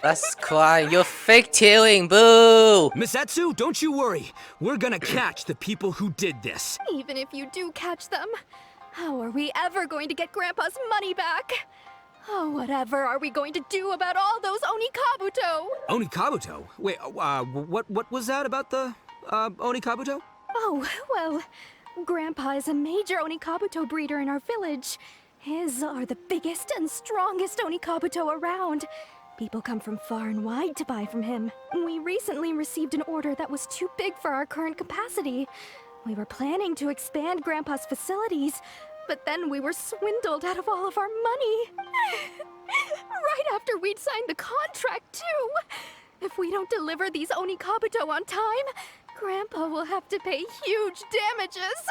Let's cry. You're fake tearing. Boo! Miss Etsu, don't you worry. We're gonna catch the people who did this. Even if you do catch them, how are we ever going to get Grandpa's money back? Oh, whatever are we going to do about all those Onikabuto? Onikabuto? Wait, what was that about the, Onikabuto? Oh, well, Grandpa is a major Onikabuto breeder in our village. His are the biggest and strongest Onikabuto around. People come from far and wide to buy from him. We recently received an order that was too big for our current capacity. We were planning to expand Grandpa's facilities, but then we were swindled out of all of our money. Right after we'd signed the contract, too. If we don't deliver these Onikabuto on time, Grandpa will have to pay huge damages.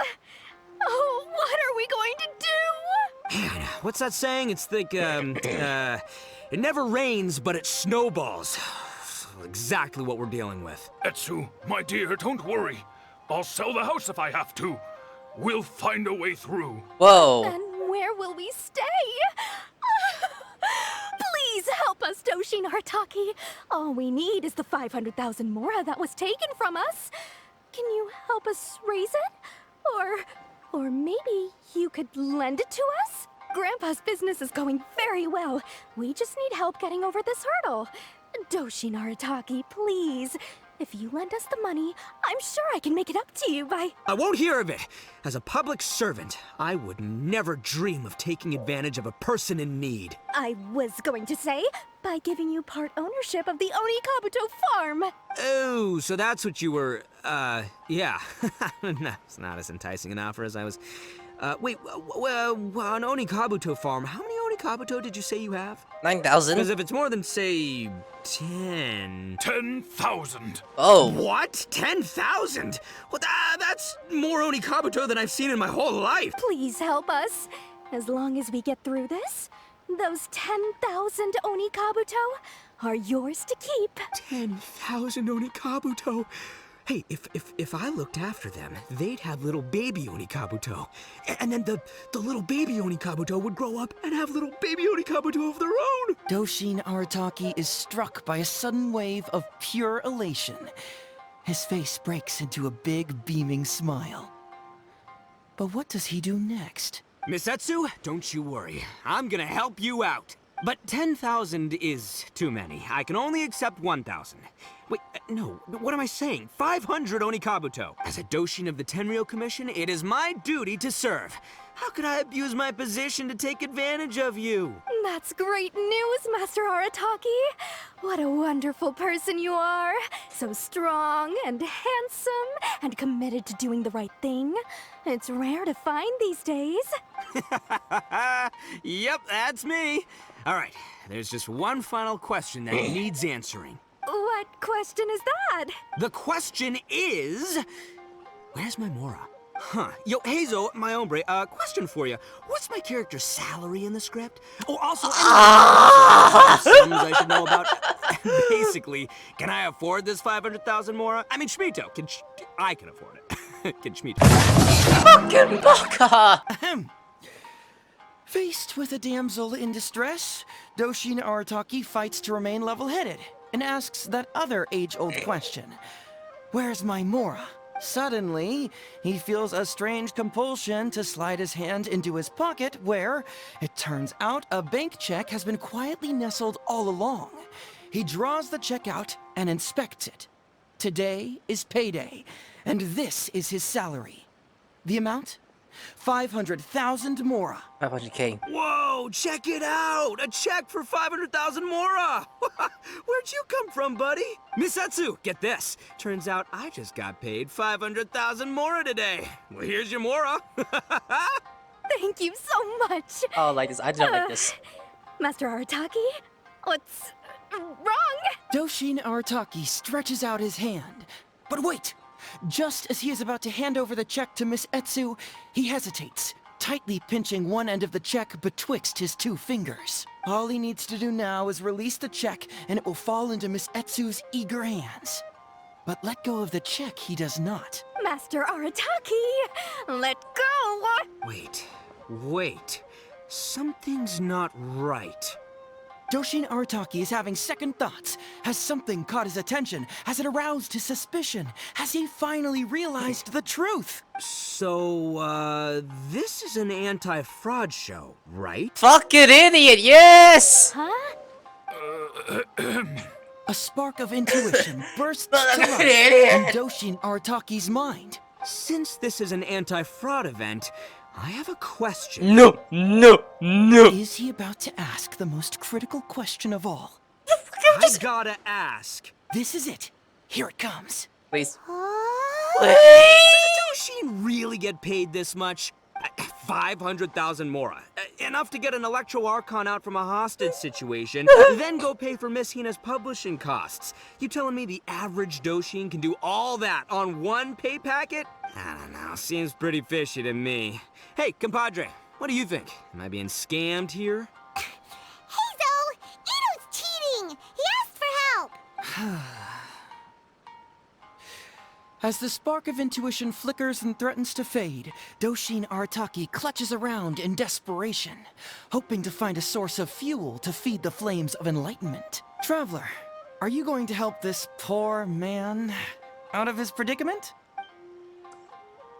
Oh, what are we going to do? Man, what's that saying? It's like, it never rains, but it snowballs. Exactly what we're dealing with. Etsu, my dear, don't worry. I'll sell the house if I have to. We'll find a way through. Whoa. Then where will we stay? Please help us, Doshin Arataki. All we need is the 500,000 mora that was taken from us. Can you help us raise it? Or maybe you could lend it to us? Grandpa's business is going very well. We just need help getting over this hurdle. Doshin Arataki, please. If you lend us the money, I'm sure I can make it up to you by... I won't hear of it. As a public servant, I would never dream of taking advantage of a person in need. I was going to say, by giving you part ownership of the Onikabuto farm. Oh, so that's what you were, yeah. No, it's not as enticing an offer as I was... wait, an Onikabuto farm, how many Onikabuto did you say you have? 9,000? Because if it's more than, say, 10... 10,000. Oh. What? 10,000? Well, that's more Onikabuto than I've seen in my whole life. Please help us. As long as we get through this, those 10,000 Onikabuto are yours to keep. 10,000 Onikabuto? Hey, if I looked after them, they'd have little baby Onikabuto. And then the little baby Onikabuto would grow up and have little baby Onikabuto of their own. Doshin Arataki is struck by a sudden wave of pure elation. His face breaks into a big, beaming smile. But what does he do next? Miss Etsu, don't you worry. I'm gonna help you out. But 10,000 is too many. I can only accept 1,000. Wait, no, what am I saying? 500 Onikabuto. As a Doshin of the Tenryou Commission, it is my duty to serve. How could I abuse my position to take advantage of you? That's great news, Master Arataki. What a wonderful person you are. So strong and handsome and committed to doing the right thing. It's rare to find these days. Yep, that's me. All right, there's just one final question that needs answering. What question is that? The question is... Where's my Mora? Huh. Yo, Heizou, my hombre, question for you. What's my character's salary in the script? Oh, also, sums I should know about. Basically, can I afford this 500,000 Mora? I mean, Shmito, I can afford it. Can Shmito? Fucking baka! Faced with a damsel in distress, Doshin Arataki fights to remain level-headed and asks that other age-old question. Where's my Mora? Suddenly, he feels a strange compulsion to slide his hand into his pocket where, it turns out, a bank check has been quietly nestled all along. He draws the check out and inspects it. Today is payday, and this is his salary. The amount? 500,000 mora. 500k. Whoa, check it out! A check for 500,000 mora! Where'd you come from, buddy? Misatsu, get this. Turns out I just got paid 500,000 mora today. Well, here's your mora. Thank you so much. Oh, like this. I don't like this. Master Arataki, what's wrong? Doshin Arataki stretches out his hand. But wait! Just as he is about to hand over the check to Miss Etsu, he hesitates, tightly pinching one end of the check betwixt his two fingers. All he needs to do now is release the check, and it will fall into Miss Etsu's eager hands. But let go of the check he does not. Master Arataki, let go! Wait. Something's not right. Doshin Arataki is having second thoughts. Has something caught his attention? Has it aroused his suspicion? Has he finally realized the truth? So, this is an anti-fraud show, right? Fucking idiot, yes! Huh? A spark of intuition bursts to life in Doshin Arataki's mind. Since this is an anti-fraud event, I have a question. No. Is he about to ask the most critical question of all? I gotta ask. This is it. Here it comes. Please. Does Doshin really get paid this much? 500,000 mora. Enough to get an Electro Archon out from a hostage situation, then go pay for Miss Hina's publishing costs. You telling me the average Doshin can do all that on one pay packet? I don't know, seems pretty fishy to me. Hey, compadre, what do you think? Am I being scammed here? Heizou! Itto's cheating! He asked for help! As the spark of intuition flickers and threatens to fade, Doshin Arataki clutches around in desperation, hoping to find a source of fuel to feed the flames of enlightenment. Traveler, are you going to help this poor man out of his predicament?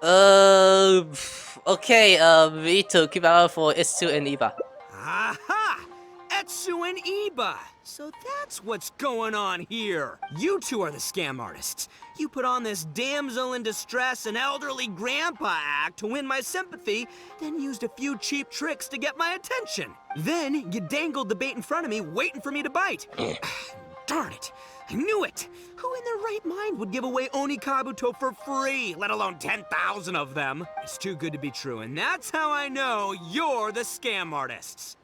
Okay, Itto, keep an eye out for Etsu and Iba. Aha! Etsu and Iba! So that's what's going on here. You two are the scam artists. You put on this damsel in distress and elderly grandpa act to win my sympathy, then used a few cheap tricks to get my attention. Then you dangled the bait in front of me, waiting for me to bite. Darn it! I knew it! Who in their right mind would give away Oni Kabuto for free, let alone 10,000 of them? It's too good to be true, and that's how I know you're the scam artists.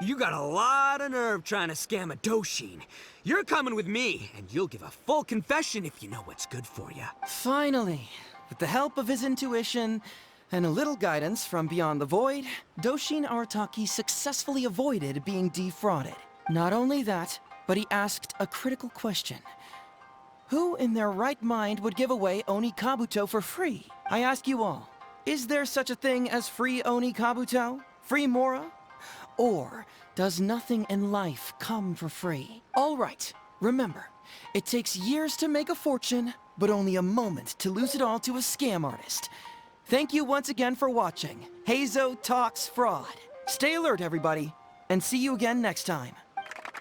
You got a lot of nerve trying to scam a Doshin. You're coming with me, and you'll give a full confession if you know what's good for you. Finally, with the help of his intuition and a little guidance from beyond the void, Doshin Arataki successfully avoided being defrauded. Not only that, but he asked a critical question. Who in their right mind would give away Oni Kabuto for free? I ask you all, is there such a thing as free Oni Kabuto? Free Mora? Or does nothing in life come for free? All right, remember, it takes years to make a fortune, but only a moment to lose it all to a scam artist. Thank you once again for watching Heizou Talks Fraud. Stay alert, everybody, and see you again next time.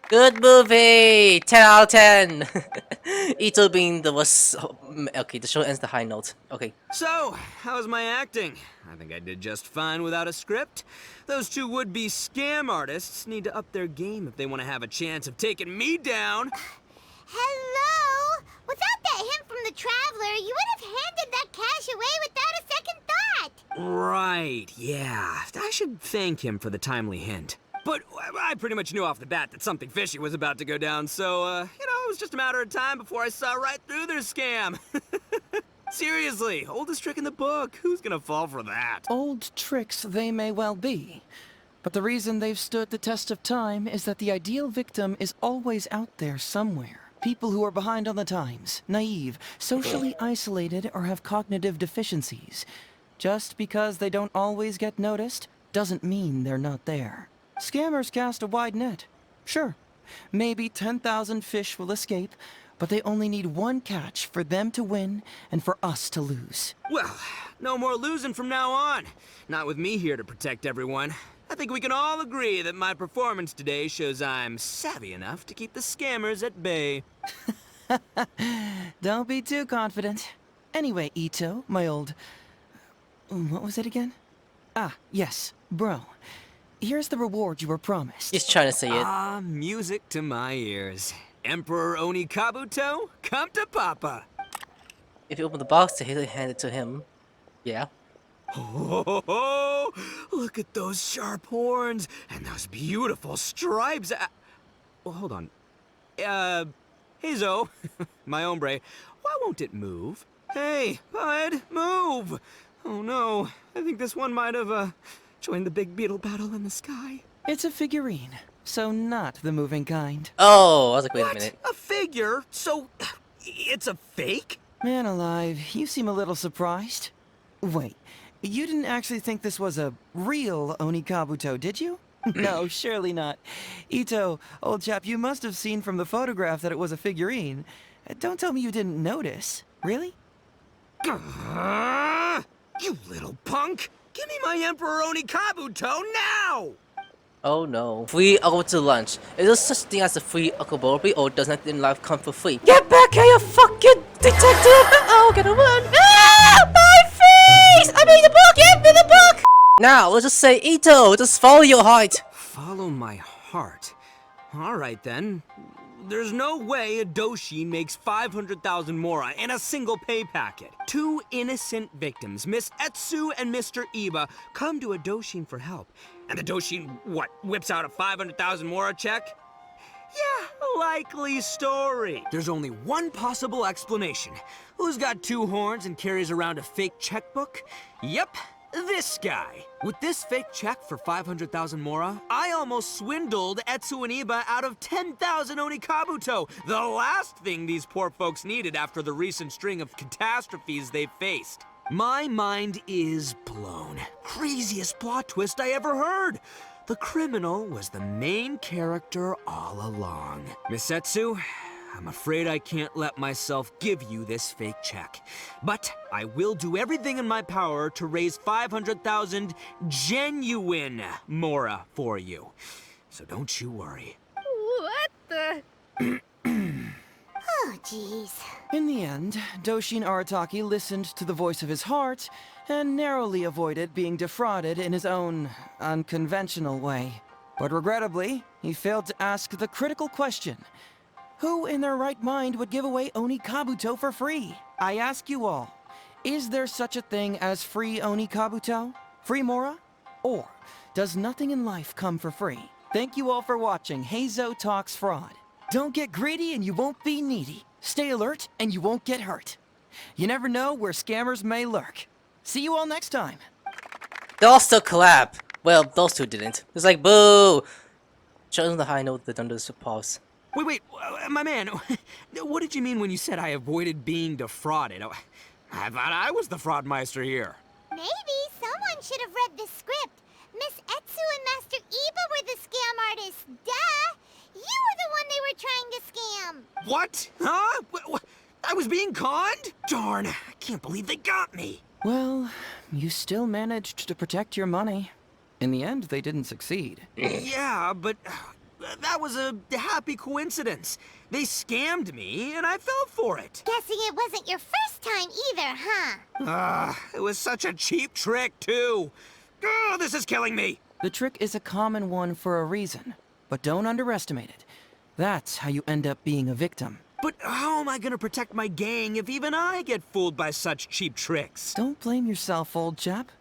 Good movie! 10 out of 10! Itto being the worst. Okay, the show ends the high note. Okay. So, how's my acting? I think I did just fine without a script. Those two would-be scam artists need to up their game if they want to have a chance of taking me down. Hello? Without that hint from the Traveler, you would have handed that cash away without a second thought. Right, yeah. I should thank him for the timely hint. But I pretty much knew off the bat that something fishy was about to go down, so, it was just a matter of time before I saw right through their scam. Seriously, oldest trick in the book. Who's gonna fall for that? Old tricks they may well be, but the reason they've stood the test of time is that the ideal victim is always out there somewhere. People who are behind on the times, naive, socially isolated, or have cognitive deficiencies. Just because they don't always get noticed doesn't mean they're not there. Scammers cast a wide net. Sure, maybe 10,000 fish will escape, but they only need one catch for them to win and for us to lose. Well, no more losing from now on. Not with me here to protect everyone. I think we can all agree that my performance today shows I'm savvy enough to keep the scammers at bay. Don't be too confident. Anyway, Itto, my old... What was it again? Ah, yes, bro. Here's the reward you were promised. He's trying to say it. Ah, music to my ears. Emperor Oni Kabuto, come to Papa. If you open the box, he'll hand it to him. Yeah. Oh, look at those sharp horns and those beautiful stripes. Well, hold on. Heizou, my hombre, why won't it move? Hey, bud, move! Oh no, I think this one might have, joined the big beetle battle in the sky. It's a figurine, so not the moving kind. Oh, I was like, wait What? a minute. A figure? So, it's a fake? Man alive, you seem a little surprised. Wait, you didn't actually think this was a real Oni Kabuto, did you? No, surely not. Itto, old chap, you must have seen from the photograph that it was a figurine. Don't tell me you didn't notice. Really? You little punk! Give me my Emperor Oni Kabuto now! Oh no. Free Ako to lunch. Is there such thing as a free Akobori, or does nothing in life come for free? Get back here, you fucking detective! Oh, gotta run! Ah! My face! I mean the book! Give me the book! Now, let's just say, Itto, just follow your heart. Follow my heart. Alright then. There's no way a Doshin makes 500,000 mora in a single pay packet. Two innocent victims, Miss Etsu and Mr. Iba, come to a Doshin for help. And the Doshin, what, whips out a 500,000 mora check? Yeah, likely story. There's only one possible explanation. Who's got two horns and carries around a fake checkbook? Yep, this guy. With this fake check for 500,000 mora, I almost swindled Etsu and Iba out of 10,000 Oni Kabuto, the last thing these poor folks needed after the recent string of catastrophes they faced. My mind is blown. Craziest plot twist I ever heard. The criminal was the main character all along. Miss Etsu, I'm afraid I can't let myself give you this fake check. But I will do everything in my power to raise 500,000 genuine mora for you. So don't you worry. What the? Oh, jeez. In the end, Doshin Arataki listened to the voice of his heart and narrowly avoided being defrauded in his own unconventional way. But regrettably, he failed to ask the critical question: who in their right mind would give away Oni Kabuto for free? I ask you all, is there such a thing as free Oni Kabuto? Free mora? Or does nothing in life come for free? Thank you all for watching Heizou Talks Fraud. Don't get greedy and you won't be needy. Stay alert and you won't get hurt. You never know where scammers may lurk. See you all next time. They all still collab. Well, those two didn't. It's like, boo! Show them the high note that under the pause. Wait, my man, what did you mean when you said I avoided being defrauded? I thought I was the fraudmeister here. Maybe someone should have read the script. Miss Etsu and Master Iba were the scam artists. Duh! You were the one they were trying to scam. What? Huh? I was being conned? Darn, I can't believe they got me. Well, you still managed to protect your money. In the end, they didn't succeed. Yeah, but that was a happy coincidence. They scammed me, and I fell for it. Guessing it wasn't your first time either, huh? It was such a cheap trick, too. Oh, this is killing me. The trick is a common one for a reason, but don't underestimate it. That's how you end up being a victim. But how am I gonna protect my gang if even I get fooled by such cheap tricks? Don't blame yourself, old chap.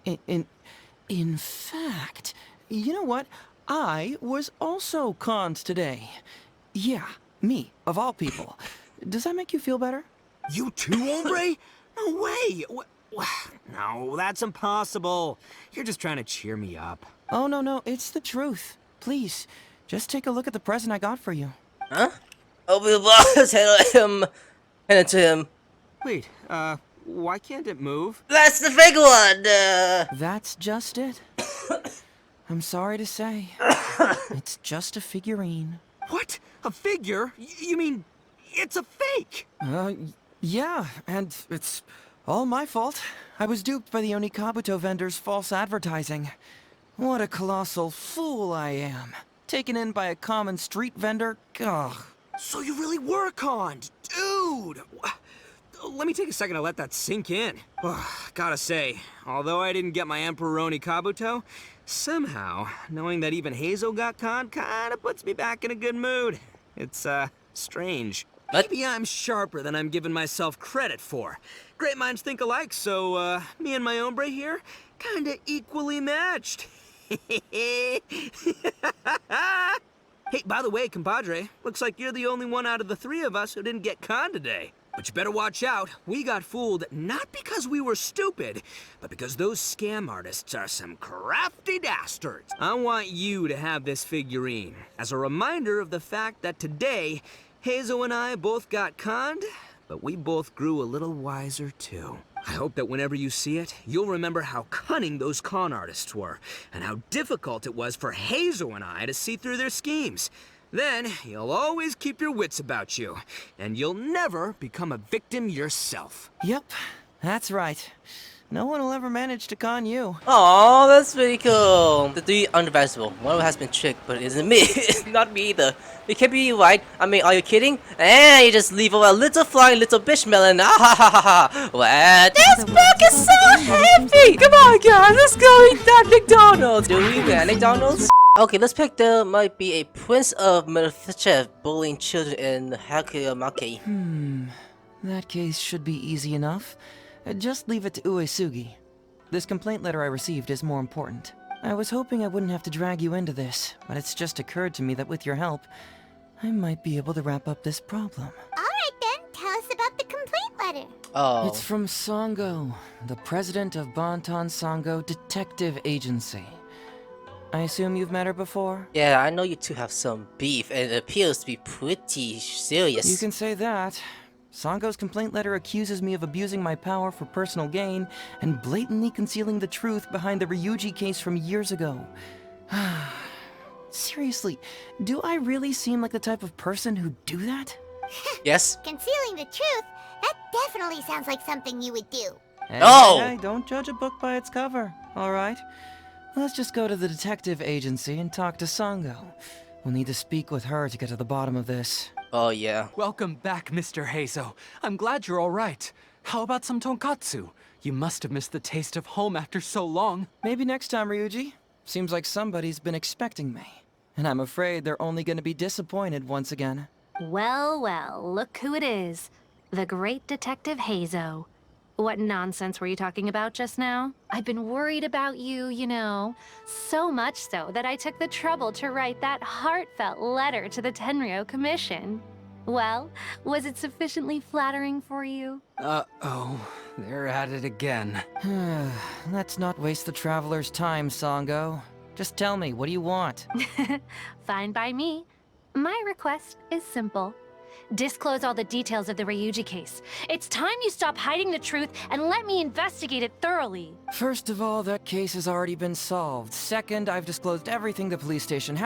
In fact, you know what? I was also conned today. Yeah, me, of all people. Does that make you feel better? You too, hombre? No way! No, that's impossible. You're just trying to cheer me up. Oh, no, it's the truth. Please, just take a look at the present I got for you. Huh? Open the box, hand it to him. Wait, why can't it move? That's the fake one! That's just it. I'm sorry to say. It's just a figurine. What? A figure? You mean it's a fake? Yeah, and it's all my fault. I was duped by the Oni Kabuto vendor's false advertising. What a colossal fool I am. Taken in by a common street vendor? Ugh. So you really were conned, dude! let me take a second to let that sink in. Gotta say, although I didn't get my Emperor-Oni Kabuto, somehow, knowing that even Heizou got conned kinda puts me back in a good mood. It's, strange. Maybe I'm sharper than I'm giving myself credit for. Great minds think alike, so, me and my hombre here, kinda equally matched. Hey, by the way, compadre, looks like you're the only one out of the three of us who didn't get conned today. But you better watch out. We got fooled not because we were stupid, but because those scam artists are some crafty dastards. I want you to have this figurine as a reminder of the fact that today, Heizou and I both got conned, but we both grew a little wiser too. I hope that whenever you see it, you'll remember how cunning those con artists were, and how difficult it was for Heizou and I to see through their schemes. Then, you'll always keep your wits about you, and you'll never become a victim yourself. Yep, that's right. No one will ever manage to con you. Oh, that's pretty cool. The three unadvisable. One of them has been tricked, but it isn't me. It's not me either. It can't be you, right? I mean, are you kidding? And you just leave over a little flying little bitch melon. Ah ha ha ha ha. What? This book is so heavy. Come on, guys. Let's go eat that McDonald's. Do we at McDonald's? Okay, let's pick the might be a prince of Maleficent bullying children in Hakuramaki. That case should be easy enough. Just leave it to Uesugi. This complaint letter I received is more important. I was hoping I wouldn't have to drag you into this, but it's just occurred to me that with your help, I might be able to wrap up this problem. Alright then, tell us about the complaint letter. Oh. It's from Sango, the president of Bantan Sango Detective Agency. I assume you've met her before? Yeah, I know you two have some beef, and it appears to be pretty serious. You can say that. Sango's complaint letter accuses me of abusing my power for personal gain and blatantly concealing the truth behind the Ryuji case from years ago. Seriously, do I really seem like the type of person who'd do that? Yes. Concealing the truth? That definitely sounds like something you would do. Hey, don't judge a book by its cover, alright? Let's just go to the detective agency and talk to Sango. We'll need to speak with her to get to the bottom of this. Oh, yeah. Welcome back, Mr. Heizou. I'm glad you're all right. How about some tonkatsu? You must have missed the taste of home after so long. Maybe next time, Ryuji. Seems like somebody's been expecting me. And I'm afraid they're only gonna be disappointed once again. Well, well, look who it is. The great Detective Heizou. What nonsense were you talking about just now? I've been worried about you, you know. So much so that I took the trouble to write that heartfelt letter to the Tenryou Commission. Well, was it sufficiently flattering for you? Uh-oh, they're at it again. Let's not waste the traveler's time, Sango. Just tell me, what do you want? Fine by me. My request is simple. Disclose all the details of the Ryuji case. It's time you stop hiding the truth and let me investigate it thoroughly. First of all, that case has already been solved. Second, I've disclosed everything the police station has.